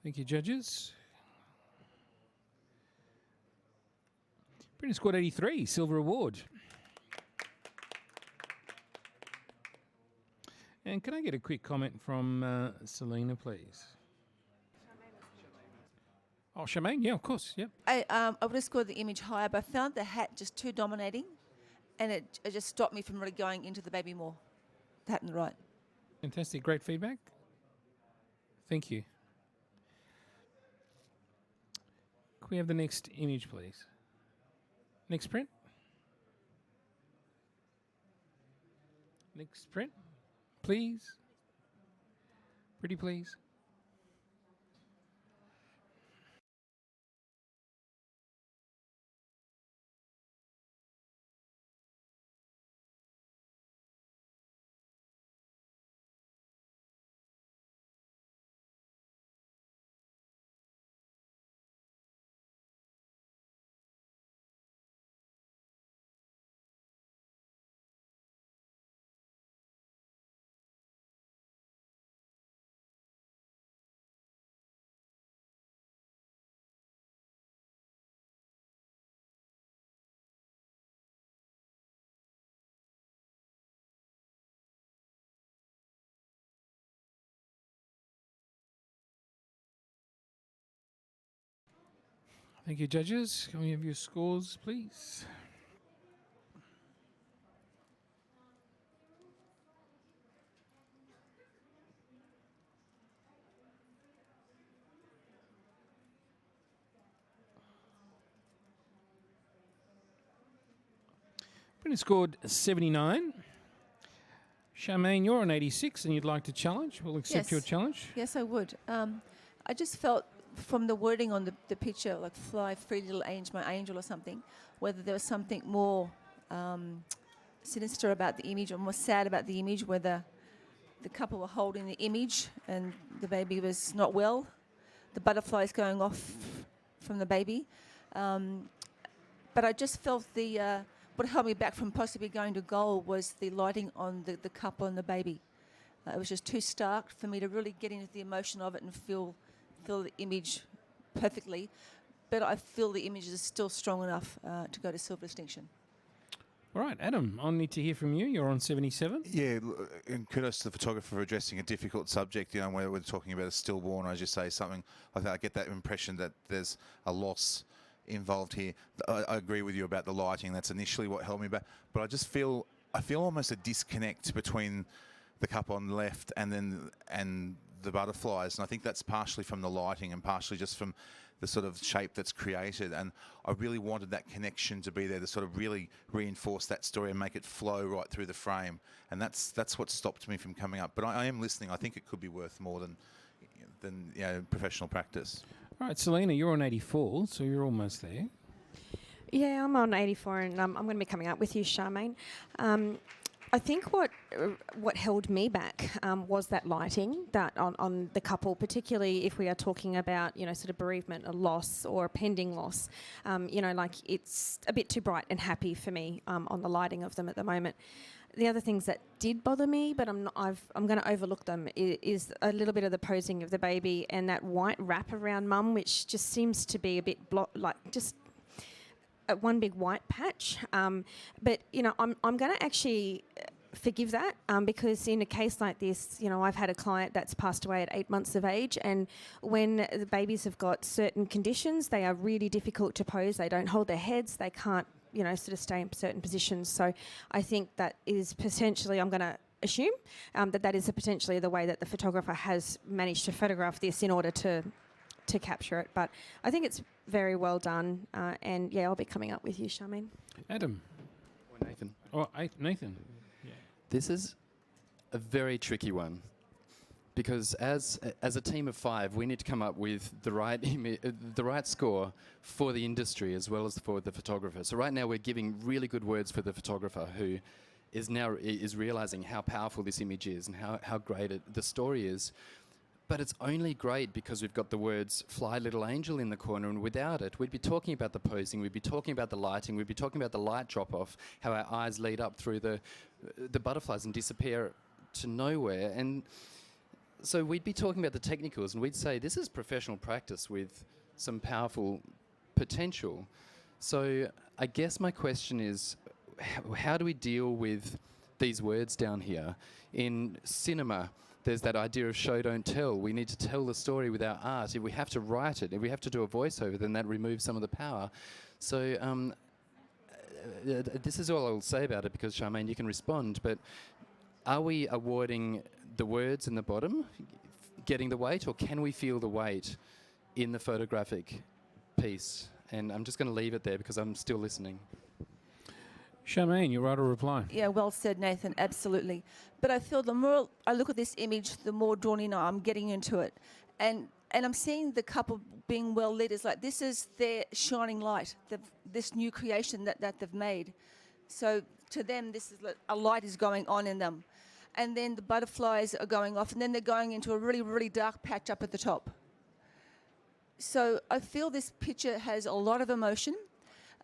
Thank you, judges. British scored 83, silver award. And can I get a quick comment from Selena, please? Oh, Charmaine, yeah, of course, yep. I would have scored the image higher, but I found the hat just too dominating, and it just stopped me from really going into the baby more. The hat on the right. Fantastic, great feedback. Thank you. Can we have the next image, please? Next print. Next print, please. Pretty please. Thank you, judges. Can we have your scores, please? Brendan scored 79. Charmaine, you're on 86 and you'd like to challenge. We'll accept your Yes. challenge. Yes, I would. I just felt from the wording on the picture, like fly free little angel, my angel or something, whether there was something more sinister about the image or more sad about the image, whether the couple were holding the image and the baby was not well, the butterflies going off from the baby. But I just felt what held me back from possibly going to goal was the lighting on the couple and the baby. It was just too stark for me to really get into the emotion of it and feel the image perfectly. But I feel the image is still strong enough to go to silver distinction. All right, Adam, I'll need to hear from you. You're on 77. Yeah, and kudos to the photographer for addressing a difficult subject. You know, where we're talking about a stillborn, as you say, something like that. I get that impression that there's a loss involved here. I agree with you about the lighting. That's initially what held me back. But I feel almost a disconnect between the couple on the left and the butterflies. And I think that's partially from the lighting and partially just from the sort of shape that's created. And I really wanted that connection to be there to sort of really reinforce that story and make it flow right through the frame. And that's what stopped me from coming up. But I am listening. I think it could be worth more than professional practice. All right, Selena, you're on 84, so you're almost there. Yeah, I'm on 84, and I'm going to be coming up with you, Charmaine. I think what held me back was that lighting that on the couple, particularly if we are talking about sort of bereavement, a loss or a pending loss. Like it's a bit too bright and happy for me on the lighting of them at the moment. The other things that did bother me, but I'm going to overlook them, is a little bit of the posing of the baby and that white wrap around mum, which just seems to be a bit just one big white patch. But I'm going to actually forgive that because in a case like this, I've had a client that's passed away at 8 months of age, and when the babies have got certain conditions, they are really difficult to pose. They don't hold their heads. They can't sort of stay in certain positions. So I think that is potentially, I'm going to assume that is potentially the way that the photographer has managed to photograph this in order to capture it. But I think it's very well done. And yeah, I'll be coming up with you, Charmaine. Adam. Or Nathan. Oh, Nathan. Yeah. This is a very tricky one, because as a team of 5, we need to come up with the right score for the industry as well as for the photographer. So right now we're giving really good words for the photographer, who is realizing how powerful this image is and how great the story is. But it's only great because we've got the words "fly little angel" in the corner, and without it, we'd be talking about the posing, we'd be talking about the lighting, we'd be talking about the light drop off, how our eyes lead up through the butterflies and disappear to nowhere. And so we'd be talking about the technicals, and we'd say this is professional practice with some powerful potential. So I guess my question is, how do we deal with these words down here? In cinema, there's that idea of show, don't tell. We need to tell the story with our art. If we have to write it, if we have to do a voiceover, then that removes some of the power. So this is all I'll say about it, because Charmaine, you can respond, but are we awarding the words in the bottom getting the weight, or can we feel the weight in the photographic piece? And I'm just going to leave it there because I'm still listening. Charmaine, you're right to reply. Yeah, well said, Nathan. Absolutely. But I feel the more I look at this image, the more drawn in I'm getting into it, and I'm seeing the couple being well lit. It's like this is their shining light, this new creation that they've made. So to them, this is a light is going on in them, and then the butterflies are going off, and then they're going into a really, really dark patch up at the top. So I feel this picture has a lot of emotion.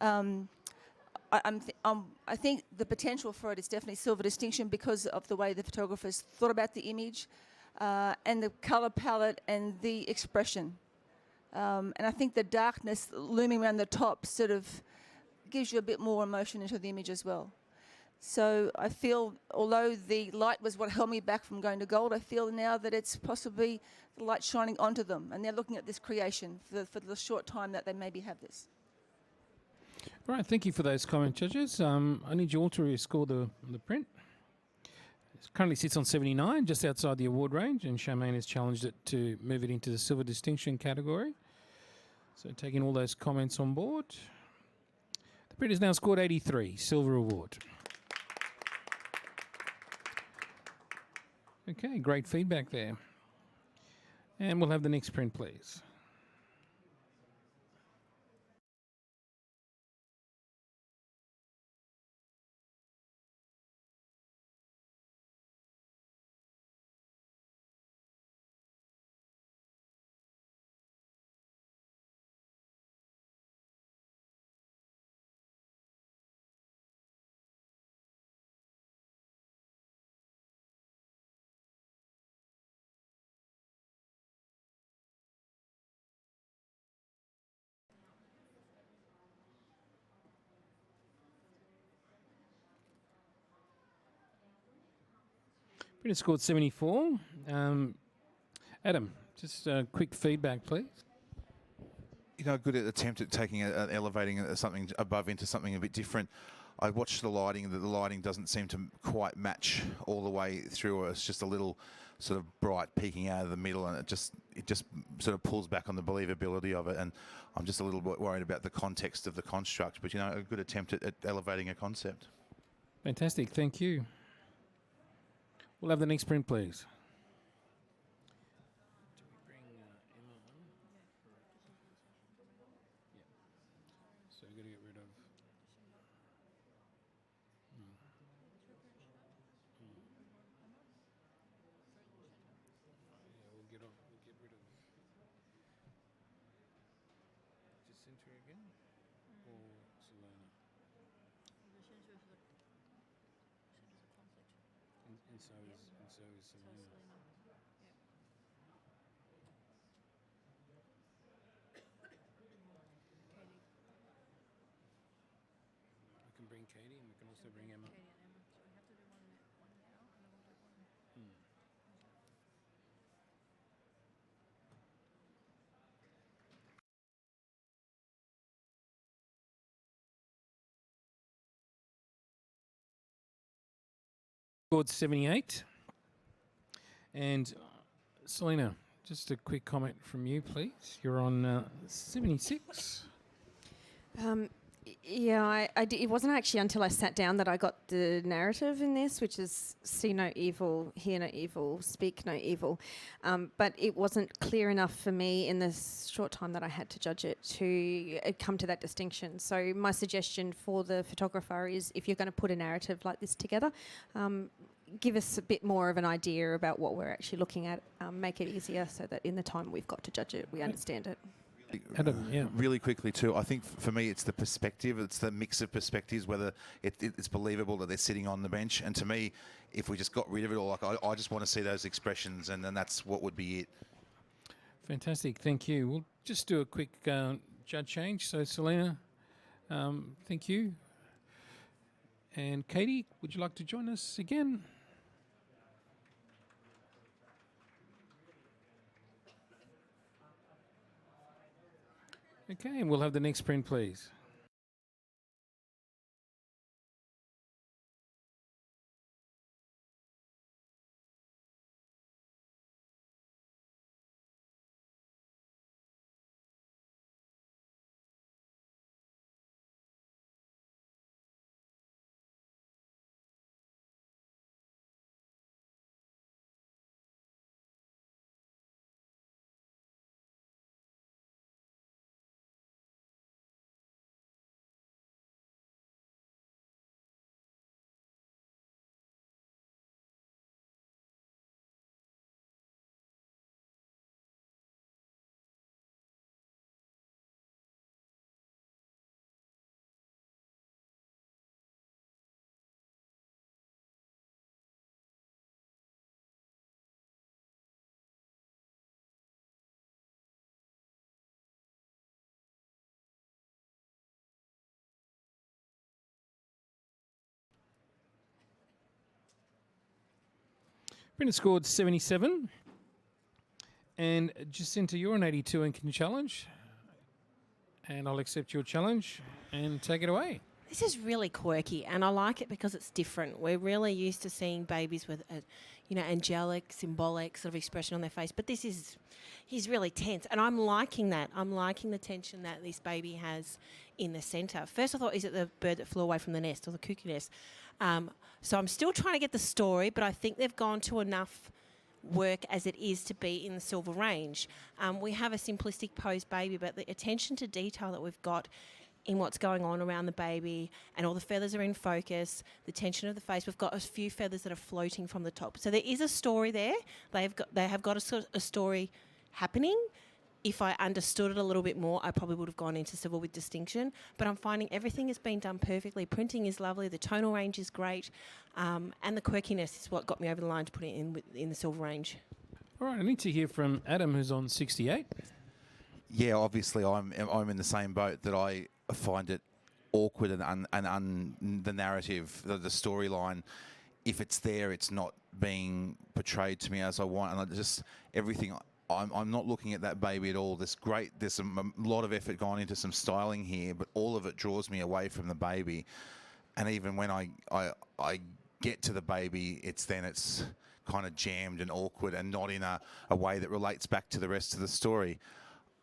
I think the potential for it is definitely silver distinction because of the way the photographers thought about the image and the colour palette and the expression. And I think the darkness looming around the top sort of gives you a bit more emotion into the image as well. So I feel, although the light was what held me back from going to gold, I feel now that it's possibly the light shining onto them, and they're looking at this creation for the short time that they maybe have this. Right, thank you for those comments, judges. I need you all to rescore the print. It currently sits on 79, just outside the award range, and Charmaine has challenged it to move it into the silver distinction category. So taking all those comments on board. The print is now scored 83, silver award. Okay, great feedback there. And we'll have the next print, please. Print is scored 74. Adam, just quick feedback, please. You know, a good attempt at taking elevating something above into something a bit different. I watched the lighting. The lighting doesn't seem to quite match all the way through. It's just a little sort of bright peeking out of the middle, and it just sort of pulls back on the believability of it. And I'm just a little bit worried about the context of the construct. But you know, a good attempt at elevating a concept. Fantastic, thank you. We'll have the next print, please. So we've got to get rid of. Yeah, we'll get rid of. Jacinta again, or Selena, and so is Selena. We can bring Katie, and we can also bring Emma. Scored 78. And Selena, just a quick comment from you, please. You're on 76. Yeah, it wasn't actually until I sat down that I got the narrative in this, which is see no evil, hear no evil, speak no evil. But it wasn't clear enough for me in the short time that I had to judge it to come to that distinction. So my suggestion for the photographer is if you're going to put a narrative like this together, give us a bit more of an idea about what we're actually looking at, make it easier so that in the time we've got to judge it, we understand it. Adam, yeah. Really quickly too, I think for me it's the perspective, it's the mix of perspectives, whether it's believable that they're sitting on the bench. And to me, if we just got rid of it all, like I just want to see those expressions, and then that's what would be it. Fantastic, thank you. We'll just do a quick judge change. So Selena, thank you. And Katie, would you like to join us again? Okay, and we'll have the next print, please. Brenda scored 77. And Jacinta, you're an 82 and can challenge. And I'll accept your challenge and take it away. This is really quirky, and I like it because it's different. We're really used to seeing babies with a, angelic, symbolic sort of expression on their face, but he's really tense, and I'm liking that. I'm liking the tension that this baby has in the centre. First I thought, is it the bird that flew away from the nest or the cuckoo nest? So I'm still trying to get the story, but I think they've gone to enough work as it is to be in the silver range. We have a simplistic posed baby, but the attention to detail that we've got in what's going on around the baby, and all the feathers are in focus, the tension of the face. We've got a few feathers that are floating from the top. So there is a story there. They have got a story happening. If I understood it a little bit more, I probably would have gone into silver with distinction. But I'm finding everything has been done perfectly. Printing is lovely. The tonal range is great. And the quirkiness is what got me over the line to put it in the silver range. All right, I need to hear from Adam, who's on 68. Yeah, obviously I'm in the same boat that I find it awkward and the narrative, the storyline, if it's there, it's not being portrayed to me as I want, and I just everything. I'm not looking at that baby at all. There's a lot of effort gone into some styling here, but all of it draws me away from the baby. And even when I get to the baby, it's kind of jammed and awkward and not in a way that relates back to the rest of the story.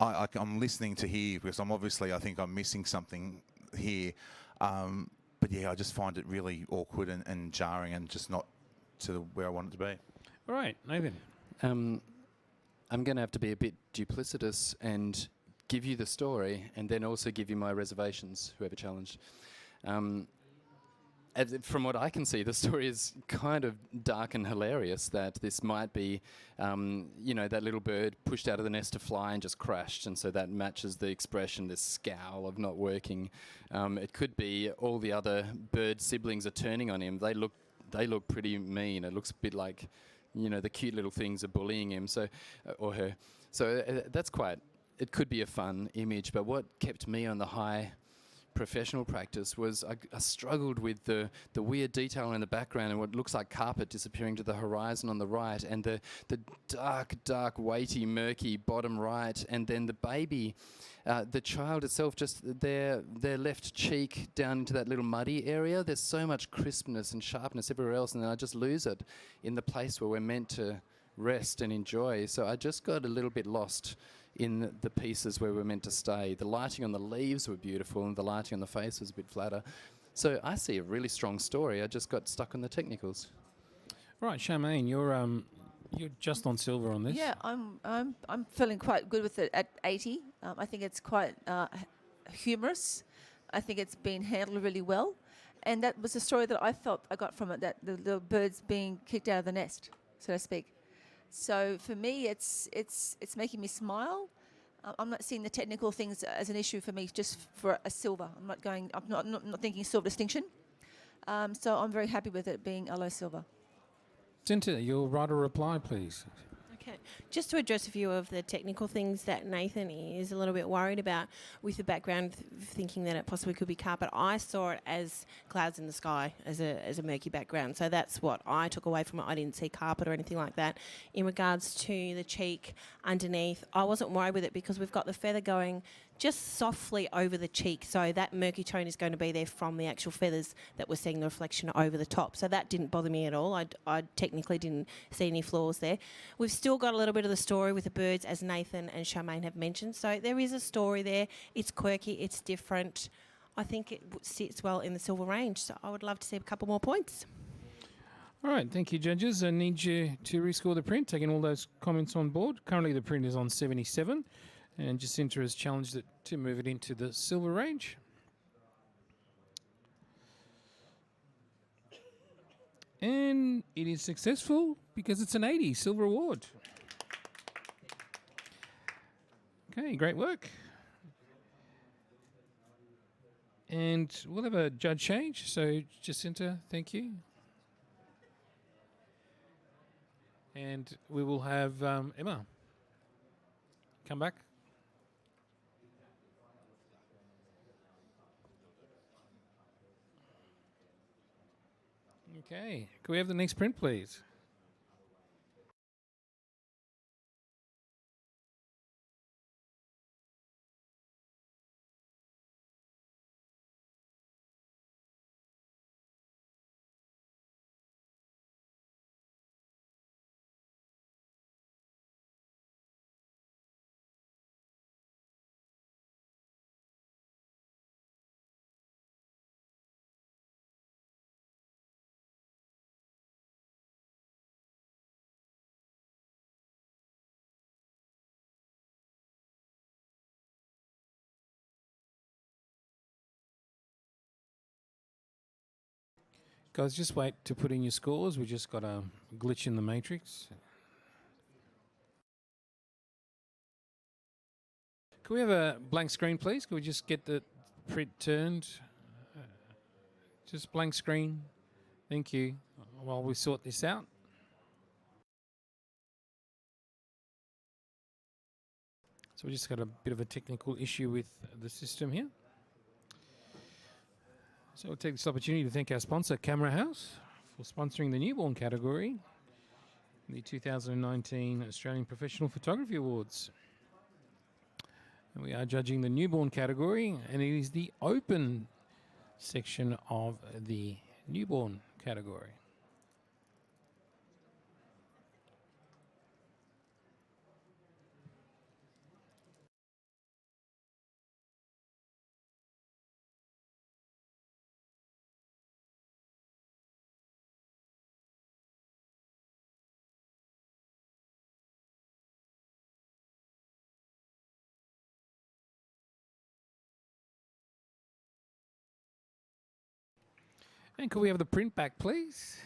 I'm listening to hear because I think I'm missing something here. But yeah, I just find it really awkward and jarring and just not to where I want it to be. All right, Nathan. I'm going to have to be a bit duplicitous and give you the story and then also give you my reservations, whoever challenged. From what I can see, the story is kind of dark and hilarious, that this might be, that little bird pushed out of the nest to fly and just crashed, and so that matches the expression, this scowl of not working. It could be all the other bird siblings are turning on him. They look pretty mean. It looks a bit like, the cute little things are bullying him, or her. So it could be a fun image, but what kept me on the high professional practice was I struggled with the weird detail in the background and what looks like carpet disappearing to the horizon on the right, and the dark, weighty, murky bottom right, and then the baby, the child itself, just their left cheek down into that little muddy area. There's so much crispness and sharpness everywhere else, and then I just lose it in the place where we're meant to rest and enjoy. So I just got a little bit lost in the pieces where we're meant to stay. The lighting on the leaves were beautiful, and the lighting on the face was a bit flatter. So I see a really strong story. I just got stuck on the technicals. Right, Charmaine, you're just on silver on this. Yeah, I'm feeling quite good with it at 80. I think it's quite humorous. I think it's been handled really well, and that was the story that I felt I got from it. That the birds being kicked out of the nest, so to speak. So for me, it's making me smile. I'm not seeing the technical things as an issue for me, just for a silver. I'm not thinking silver distinction. So I'm very happy with it being a low silver. Jacinta, you'll write a reply, please. Okay. Just to address a few of the technical things that Nathan is a little bit worried about, with the background thinking that it possibly could be carpet, I saw it as clouds in the sky, as a murky background. So that's what I took away from it. I didn't see carpet or anything like that. In regards to the cheek underneath, I wasn't worried with it because we've got the feather going just softly over the cheek, so that murky tone is going to be there from the actual feathers that we're seeing the reflection over the top. So that didn't bother me at all. I technically didn't see any flaws there. We've still got a little bit of the story with the birds, as Nathan and Charmaine have mentioned. So there is a story there. It's quirky. It's different. I think it sits well in the silver range. So I would love to see a couple more points. All right, thank you, judges. I need you to rescore the print, taking all those comments on board. Currently, the print is on 77. And Jacinta has challenged it to move it into the silver range. And it is successful because it's an 80 silver award. Okay, great work. And we'll have a judge change. So, Jacinta, thank you. And we will have Emma come back. Okay, can we have the next print, please? Guys, just wait to put in your scores. We just got a glitch in the matrix. Can we have a blank screen, please? Can we just get the print turned? Just blank screen. Thank you. While we sort this out. So we just got a bit of a technical issue with the system here. So we'll take this opportunity to thank our sponsor, Camera House, for sponsoring the newborn category in the 2019 Australian Professional Photography Awards. And we are judging the newborn category, and it is the open section of the newborn category. And could we have the print back, please?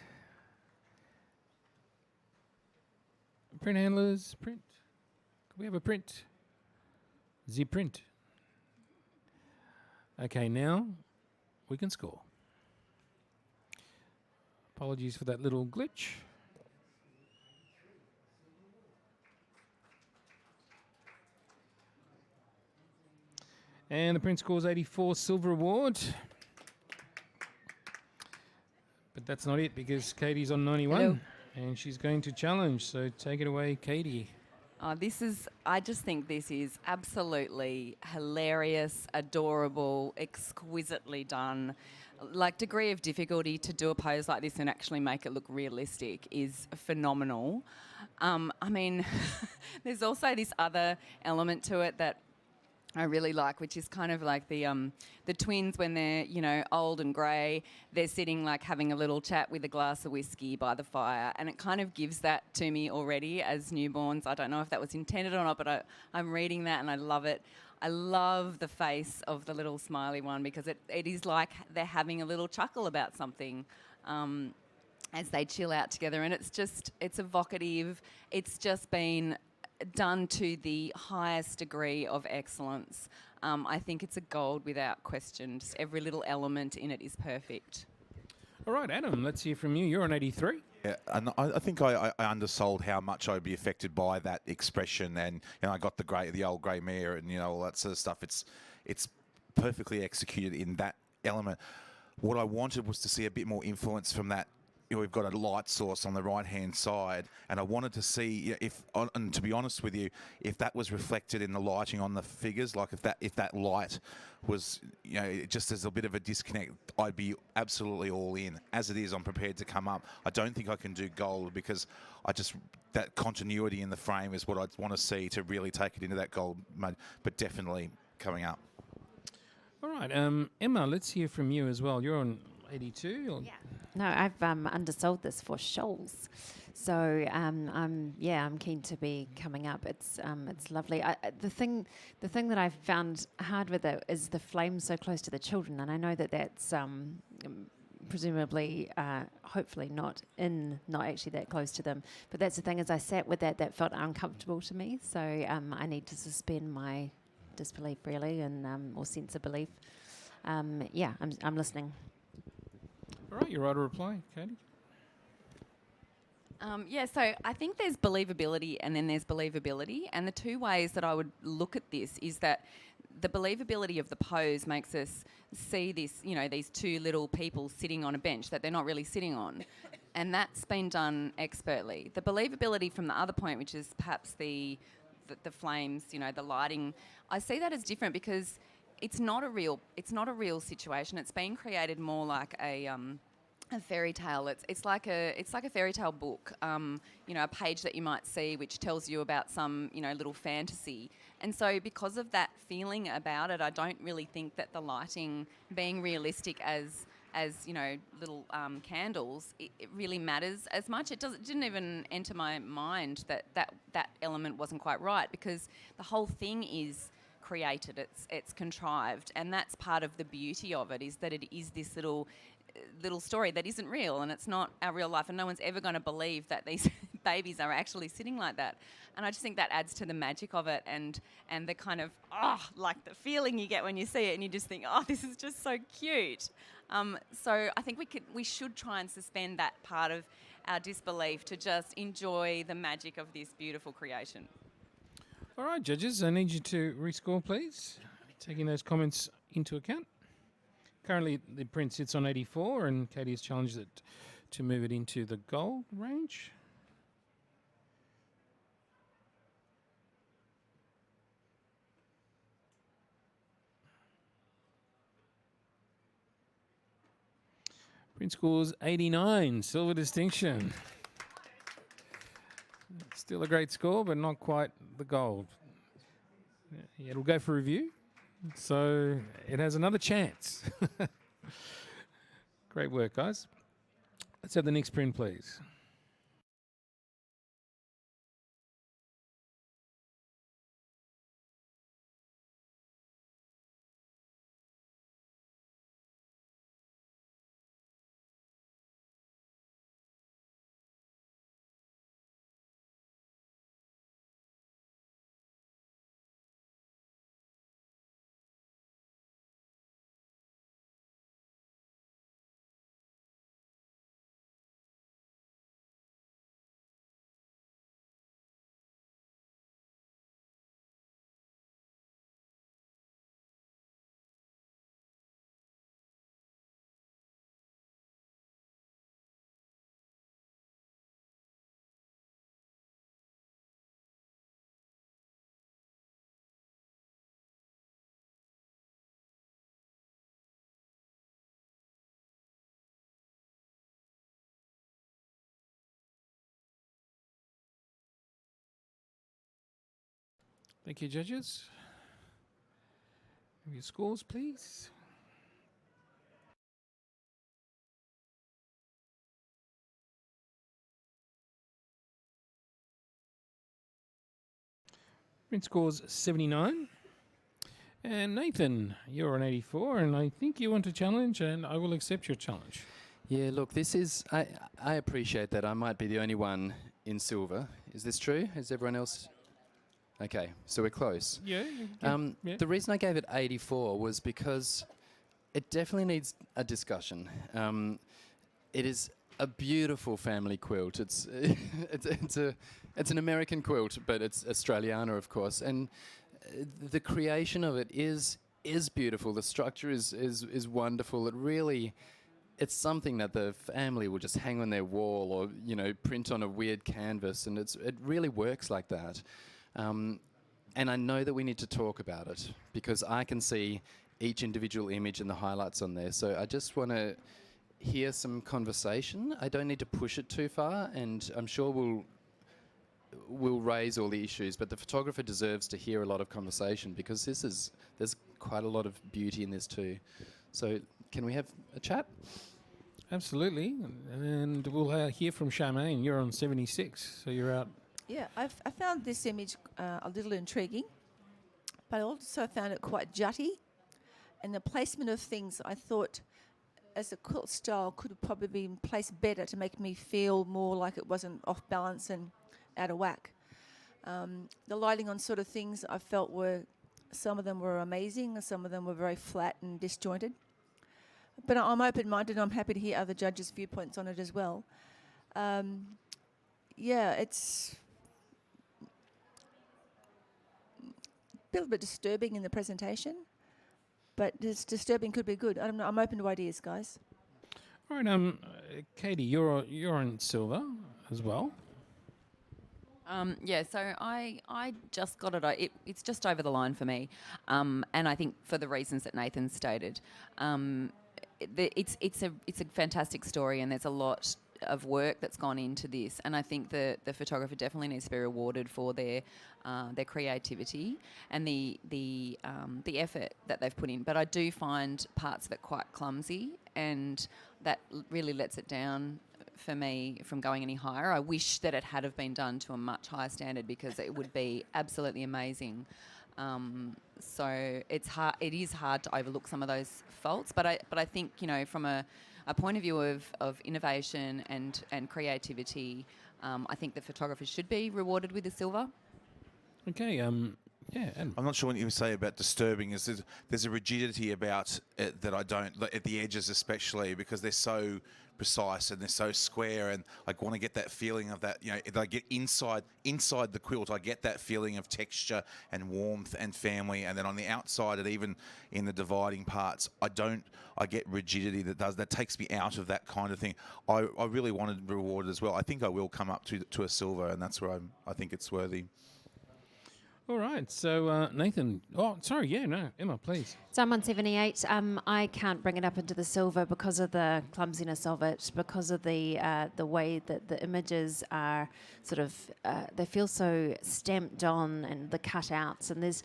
Print handlers, print. Could we have a print? The print. Okay, now we can score. Apologies for that little glitch. And the print scores 84, silver award. But that's not it, because Katie's on 91. Hello. And she's going to challenge. So take it away, Katie. I just think this is absolutely hilarious, adorable, exquisitely done. Like, degree of difficulty to do a pose like this and actually make it look realistic is phenomenal. I mean, there's also this other element to it that I really like, which is kind of like the twins when they're, you know, old and grey. They're sitting like having a little chat with a glass of whiskey by the fire, and it kind of gives that to me already as newborns. I don't know if that was intended or not, but I'm reading that and I love it. I love the face of the little smiley one, because it is like they're having a little chuckle about something as they chill out together, and it's evocative. It's just been done to the highest degree of excellence. I think it's a gold without question. Just every little element in it is perfect. All right, Adam, let's hear from you. You're on 83. Yeah, and I think I undersold how much I'd be affected by that expression, and you know, I got the old grey mare, and you know, all that sort of stuff. It's perfectly executed in that element. What I wanted was to see a bit more influence from that. You know, we've got a light source on the right-hand side, and I wanted to see if, and to be honest with you, if that was reflected in the lighting on the figures, like if that light was, you know, just as a bit of a disconnect, I'd be absolutely all in. As it is, I'm prepared to come up. I don't think I can do gold, because that continuity in the frame is what I want to see to really take it into that gold mode, but definitely coming up. All right, Emma, let's hear from you as well. You're on 82? Or? Yeah. No, I've undersold this for shoals, so I'm keen to be coming up. It's lovely. The thing that I've found hard with it is the flame so close to the children, and I know that's presumably, hopefully not actually that close to them. But that's the thing, as I sat with that felt uncomfortable to me. So I need to suspend my disbelief really, and or sense of belief. I'm listening. All right, you're right to reply, Katie. So I think there's believability and then there's believability. And the two ways that I would look at this is that the believability of the pose makes us see this, you know, these two little people sitting on a bench that they're not really sitting on. And that's been done expertly. The believability from the other point, which is perhaps the flames, you know, the lighting, I see that as different, because it's not a real situation. It's been created more like a fairy tale. It's like a fairy tale book. You know, a page that you might see which tells you about some, you know, little fantasy. And so because of that feeling about it, I don't really think that the lighting being realistic as you know, little candles, it really matters as much. It didn't even enter my mind that element wasn't quite right, because the whole thing is created, it's contrived, and that's part of the beauty of it, is that it is this little little story that isn't real, and it's not our real life, and no one's ever going to believe that these babies are actually sitting like that. And I just think that adds to the magic of it, and the kind of like the feeling you get when you see it, and you just think, oh, this is just so cute. So I think we should try and suspend that part of our disbelief to just enjoy the magic of this beautiful creation. All right, judges, I need you to rescore, please, taking those comments into account. Currently, the print sits on 84, and Katie has challenged it to move it into the gold range. Print scores 89, silver distinction. Still a great score, but not quite the gold. Yeah, it'll go for review, so it has another chance. Great work, guys. Let's have the next print, please. Thank you, judges. Have your scores, please. Print scores 79. And Nathan, you're on 84, and I think you want a challenge, and I will accept your challenge. Yeah, look, this is, I appreciate that I might be the only one in silver. Is this true? Is everyone else? Okay, so we're close. Yeah. Yeah. The reason I gave it 84 was because it definitely needs a discussion. It is a beautiful family quilt. It's it's an American quilt, but it's Australiana, of course, and the creation of it is beautiful. The structure is wonderful. It really, it's something that the family will just hang on their wall or, you know, print on a weird canvas, and it really works like that. And I know that we need to talk about it because I can see each individual image and the highlights on there. So I just want to hear some conversation. I don't need to push it too far, and I'm sure we'll raise all the issues, but the photographer deserves to hear a lot of conversation because there's quite a lot of beauty in this too. So can we have a chat? Absolutely. And we'll hear from Charmaine. You're on 76, so you're out. Yeah, I found this image a little intriguing, but I also found it quite jutty. And the placement of things, I thought, as a quilt style, could have probably been placed better to make me feel more like it wasn't off balance and out of whack. The lighting on sort of things I felt some of them were amazing, and some of them were very flat and disjointed. But I'm open-minded. I'm happy to hear other judges' viewpoints on it as well. Yeah, it's a little bit disturbing in the presentation, but this disturbing could be good. I don't know. I'm open to ideas, guys. All right, Katie, you're on silver as well. Yeah, so I just got it. It's just over the line for me, and I think for the reasons that Nathan stated. It's a fantastic story, and there's a lot of work that's gone into this, and I think the photographer definitely needs to be rewarded for their creativity and the effort that they've put in. But I do find parts of it quite clumsy, and that really lets it down for me from going any higher. I wish that it had have been done to a much higher standard because it would be absolutely amazing. So it's hard. It is hard to overlook some of those faults, but I think, you know, from a a point of view of innovation and creativity, I think the photographers should be rewarded with a silver. Okay. Yeah. Adam. I'm not sure what you say about disturbing. Is there's a rigidity about it that I don't, like, at the edges especially, because they're so precise and they're so square, and I want to get that feeling of that. If I get inside the quilt, I get that feeling of texture and warmth and family, and then on the outside, and even in the dividing parts, I get rigidity that takes me out of that kind of thing. I really wanted rewarded as well. I think I will come up to a silver, and that's where I think it's worthy. All right. So Nathan. Oh, sorry. Yeah. No. Emma, please. So I'm on 78. I can't bring it up into the silver because of the clumsiness of it, because of the way that the images are sort of they feel so stamped on, and the cutouts, and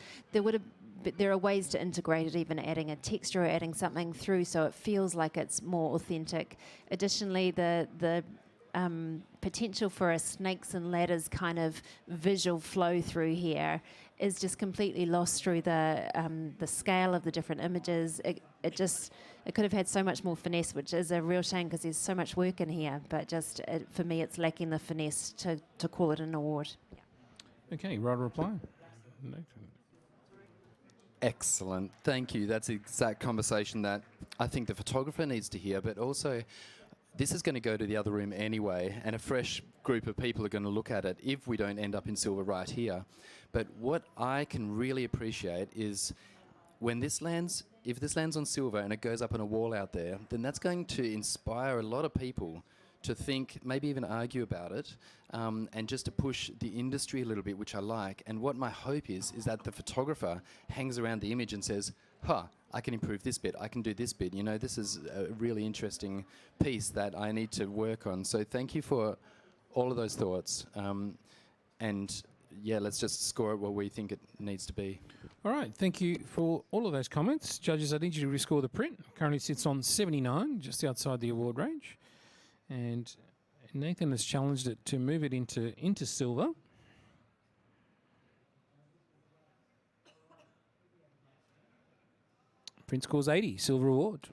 there are ways to integrate it, even adding a texture or adding something through, so it feels like it's more authentic. Additionally, the potential for a snakes and ladders kind of visual flow through here is just completely lost through the scale of the different images. It could have had so much more finesse, which is a real shame because there's so much work in here. But for me, it's lacking the finesse to call it an award. Yeah. Okay. Right reply. Nathan. Excellent. Thank you. That's the exact conversation that I think the photographer needs to hear, but also this is going to go to the other room anyway, and a fresh group of people are going to look at it if we don't end up in silver right here. But what I can really appreciate is when if this lands on silver and it goes up on a wall out there, then that's going to inspire a lot of people to think, maybe even argue about it, and just to push the industry a little bit, which I like. And what my hope is that the photographer hangs around the image and says, I can improve this bit, I can do this bit. This is a really interesting piece that I need to work on. So thank you for all of those thoughts. And yeah, let's just score it what we think it needs to be. All right. Thank you for all of those comments. Judges, I need you to rescore the print. Currently sits on 79, just outside the award range. And Nathan has challenged it to move it into silver. Print scores 80, silver award.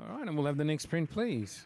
All right, and we'll have the next print, please.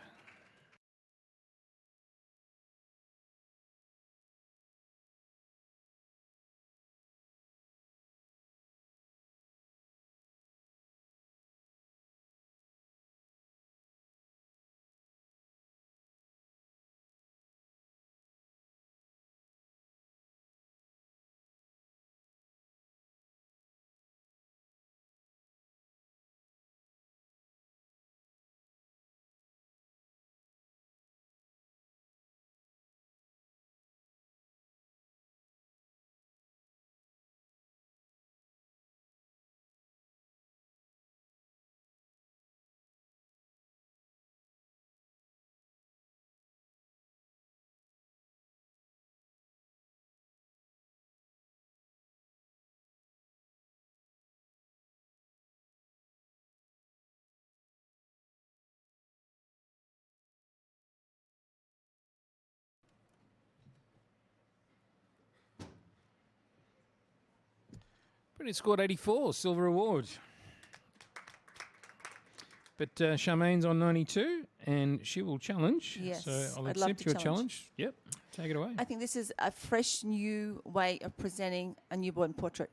Print scored 84, silver award. But Charmaine's on 92, and she will challenge. Yes, So I'll I'd love accept to your challenge. challenge. Yep, take it away. I think this is a fresh new way of presenting a newborn portrait.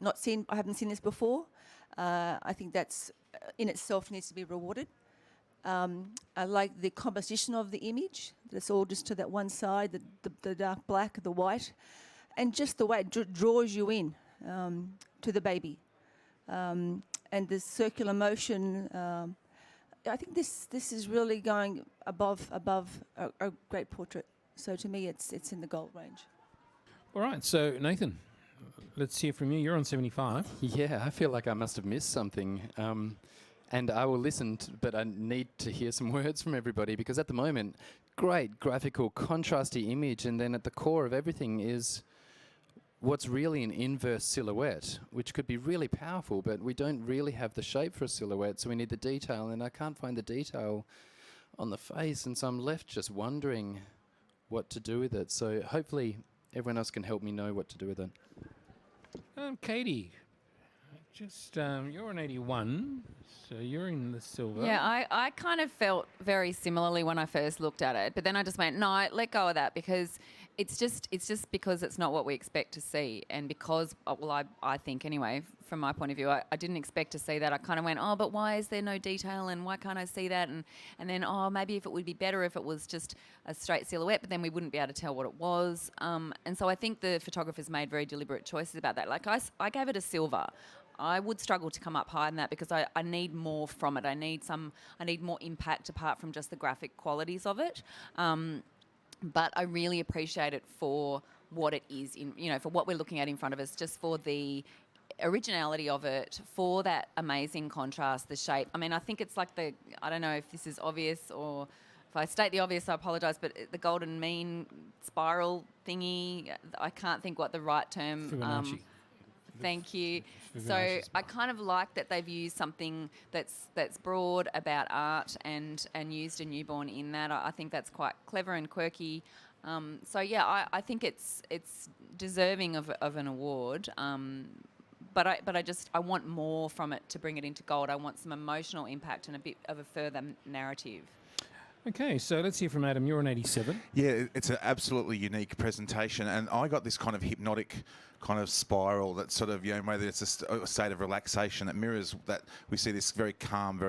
I haven't seen this before. I think that's in itself needs to be rewarded. I like the composition of the image. That's all just to that one side, the dark black, the white, and just the way it draws you in to the baby. And the circular motion, I think this is really going above a great portrait. So to me, it's in the gold range. All right, so Nathan, let's hear from you. You're on 75. Yeah, I feel like I must have missed something. And I will listen, but I need to hear some words from everybody, because at the moment, great graphical, contrasty image, and then at the core of everything is what's really an inverse silhouette, which could be really powerful, but we don't really have the shape for a silhouette, so we need the detail, and I can't find the detail on the face, and so I'm left just wondering what to do with it. So hopefully everyone else can help me know what to do with it. Katie, just you're an 81, so you're in the silver. Yeah, I kind of felt very similarly when I first looked at it, but then I just went, no, let go of that, because it's just because it's not what we expect to see, and because I think anyway, from my point of view, I didn't expect to see that. I kind of went, oh, but why is there no detail, and why can't I see that, and then maybe if it would be better if it was just a straight silhouette, but then we wouldn't be able to tell what it was, and so I think the photographers made very deliberate choices about that. Like I gave it a silver. I would struggle to come up higher than that because I need more from it. I need more impact apart from just the graphic qualities of it. But I really appreciate it for what it is, for what we're looking at in front of us, just for the originality of it, for that amazing contrast, the shape. I mean, I think it's like I don't know if this is obvious, or if I state the obvious, I apologise, but the golden mean spiral thingy, I can't think what the right term... Fibonacci. Thank you. Fibonacci So I spiral. kind of like that they've used something that's broad about art and used a newborn in that. I think that's quite clever and quirky. So yeah, I think it's deserving of an award. But I want more from it to bring it into gold. I want some emotional impact and a bit of a further narrative. Okay, so let's hear from Adam. You're an 87. Yeah, it's an absolutely unique presentation, and I got this kind of hypnotic kind of spiral that sort of, whether it's a state of relaxation that mirrors that we see this very calm,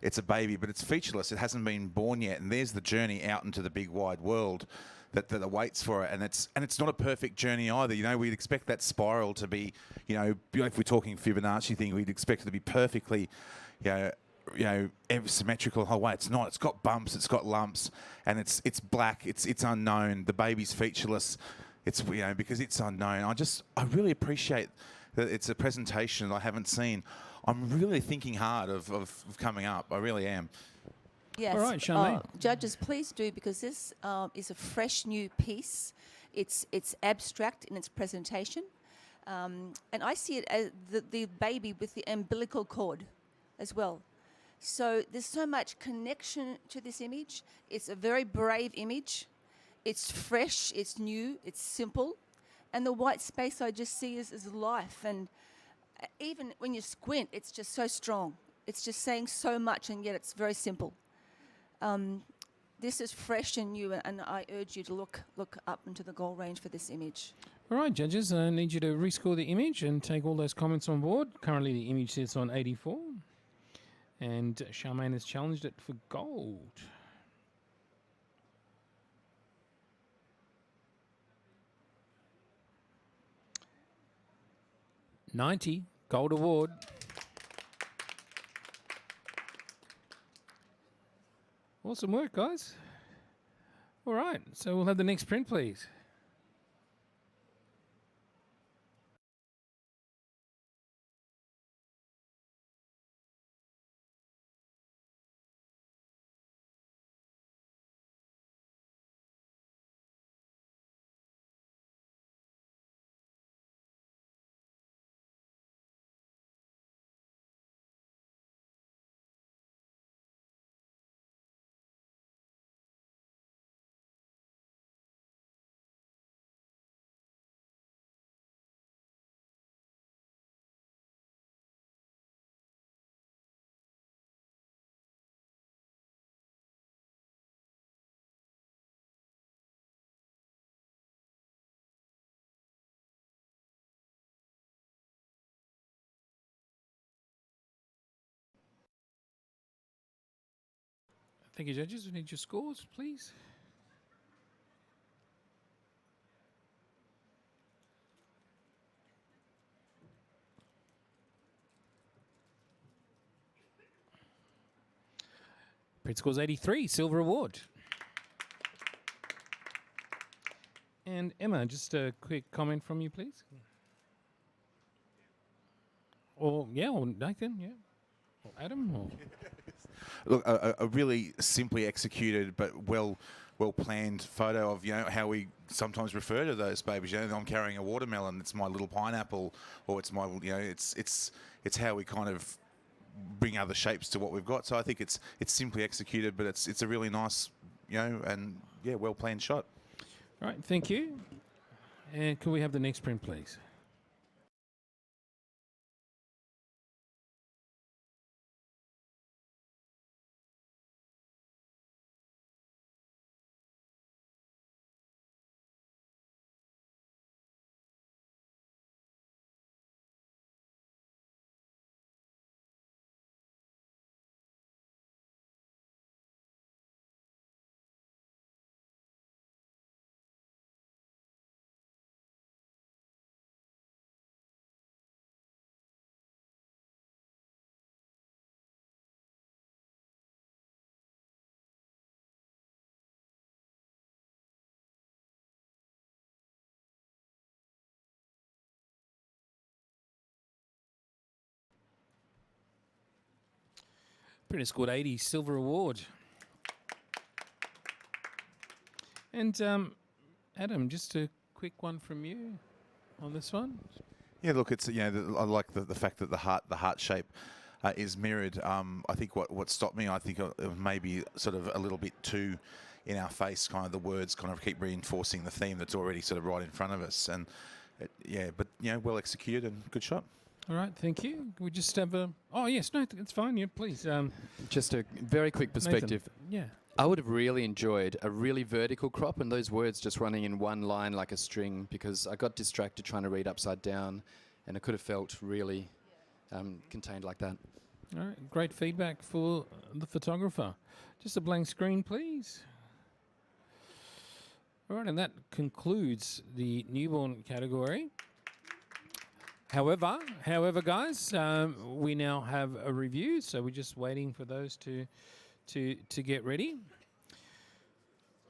it's a baby, but it's featureless. It hasn't been born yet, and there's the journey out into the big wide world that awaits for it, and it's not a perfect journey either. We'd expect that spiral to be, if we're talking Fibonacci thing, we'd expect it to be perfectly, symmetrical the whole way. It's not. It's got bumps. It's got lumps, and it's black. It's unknown. The baby's featureless. It's because it's unknown. I really appreciate that it's a presentation I haven't seen. I'm really thinking hard of coming up. I really am. Yes. All right, Charmaine. Judges, please do, because this is a fresh new piece. It's abstract in its presentation, and I see it as the baby with the umbilical cord as well. So there's so much connection to this image. It's a very brave image. It's fresh, it's new, it's simple. And the white space I just see is life. And even when you squint, it's just so strong. It's just saying so much, and yet it's very simple. This is fresh and new, and I urge you to look up into the goal range for this image. All right, judges, I need you to rescore the image and take all those comments on board. Currently, the image sits on 84. And Charmaine has challenged it for gold. $90, gold award. Awesome work, guys. All right, so we'll have the next print, please. Thank you, judges. We need your scores, please. Print scores 83, silver award. And Emma, just a quick comment from you, please. Or Nathan, yeah. Or Adam, or... Look, a really simply executed but well planned photo of how we sometimes refer to those babies. I'm carrying a watermelon. It's my little pineapple, or it's my it's how we kind of bring other shapes to what we've got. So I think it's simply executed, but it's a really nice and well planned shot. All right, thank you. And can we have the next print, please? Printer scored 80, silver award. And Adam, just a quick one from you on this one. Yeah, look, it's I like the fact that the heart shape is mirrored. I think what stopped me, I think it was maybe sort of a little bit too in our face. Kind of the words kind of keep reinforcing the theme that's already sort of right in front of us. And but well executed and good shot. All right, thank you. We just have a. Oh yes, no, it's fine. Yeah, please. Just a very quick perspective. Nathan. Yeah. I would have really enjoyed a really vertical crop and those words just running in one line like a string, because I got distracted trying to read upside down and it could have felt really contained like that. All right, great feedback for the photographer. Just a blank screen, please. All right, and that concludes the newborn category. However, guys, we now have a review, so we're just waiting for those to get ready.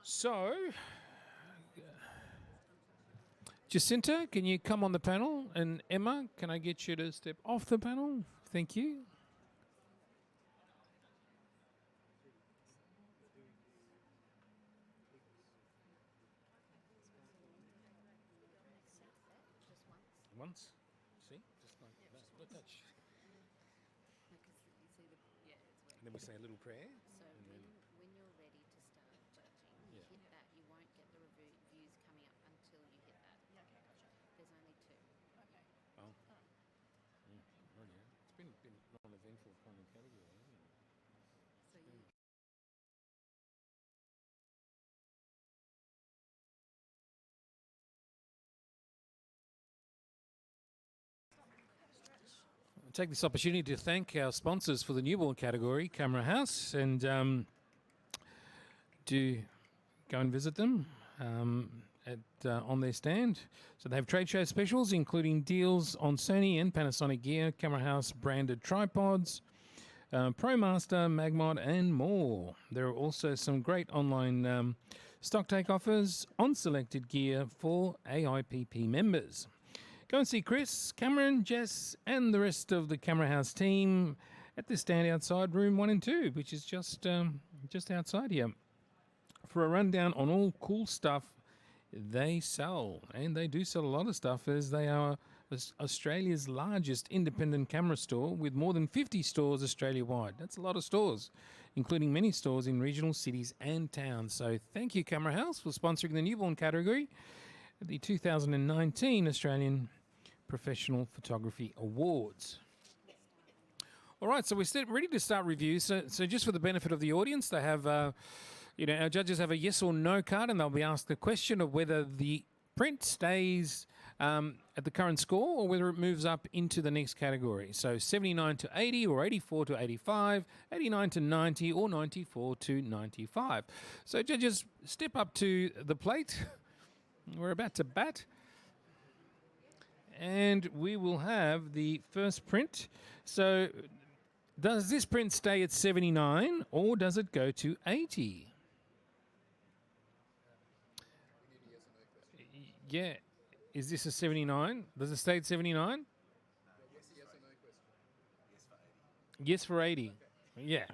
So, Jacinta, can you come on the panel? And Emma, can I get you to step off the panel? Thank you. Once? See? Just like that. A touch. And then we say a little prayer. So when you're ready to start judging, you hit that, you won't get the reviews coming up until you hit that. Yeah, okay, gotcha. There's only 2. Okay. Oh. Oh yeah. It's been non-eventful kind of category, hasn't it? So you Take this opportunity to thank our sponsors for the newborn category, Camera House, and do go and visit them on their stand. So they have trade show specials, including deals on Sony and Panasonic gear, Camera House branded tripods, ProMaster, Magmod, and more. There are also some great online stock take offers on selected gear for AIPP members. Go and see Chris, Cameron, Jess, and the rest of the Camera House team at the stand outside room 1 and 2, which is just outside here, for a rundown on all cool stuff they sell. And they do sell a lot of stuff, as they are Australia's largest independent camera store with more than 50 stores Australia-wide. That's a lot of stores, including many stores in regional cities and towns. So thank you, Camera House, for sponsoring the newborn category at the 2019 Australian Professional Photography Awards. All right, so we're ready to start reviews. So just for the benefit of the audience, they have, our judges have a yes or no card, and they'll be asked the question of whether the print stays at the current score or whether it moves up into the next category. So 79 to 80 or 84 to 85, 89 to 90 or 94 to 95. So judges, step up to the plate. We're about to bat. And we will have the first print. So does this print stay at 79 or does it go to 80? Yeah. Is this a 79? Does it stay at 79? Yes for 80. Yeah.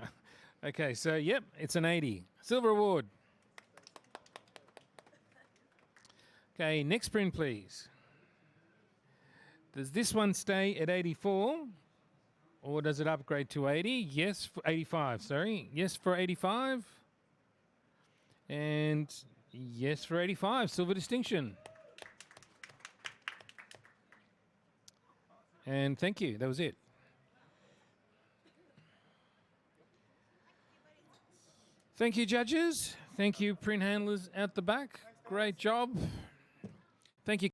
Okay, so yep, it's an 80. Silver award. Okay, next print, please. Does this one stay at 84 or does it upgrade to 80? Yes, for 85, sorry. Yes for 85. And yes for 85, silver distinction. And thank you, that was it. Thank you, judges. Thank you, print handlers at the back. Great job. Thank you.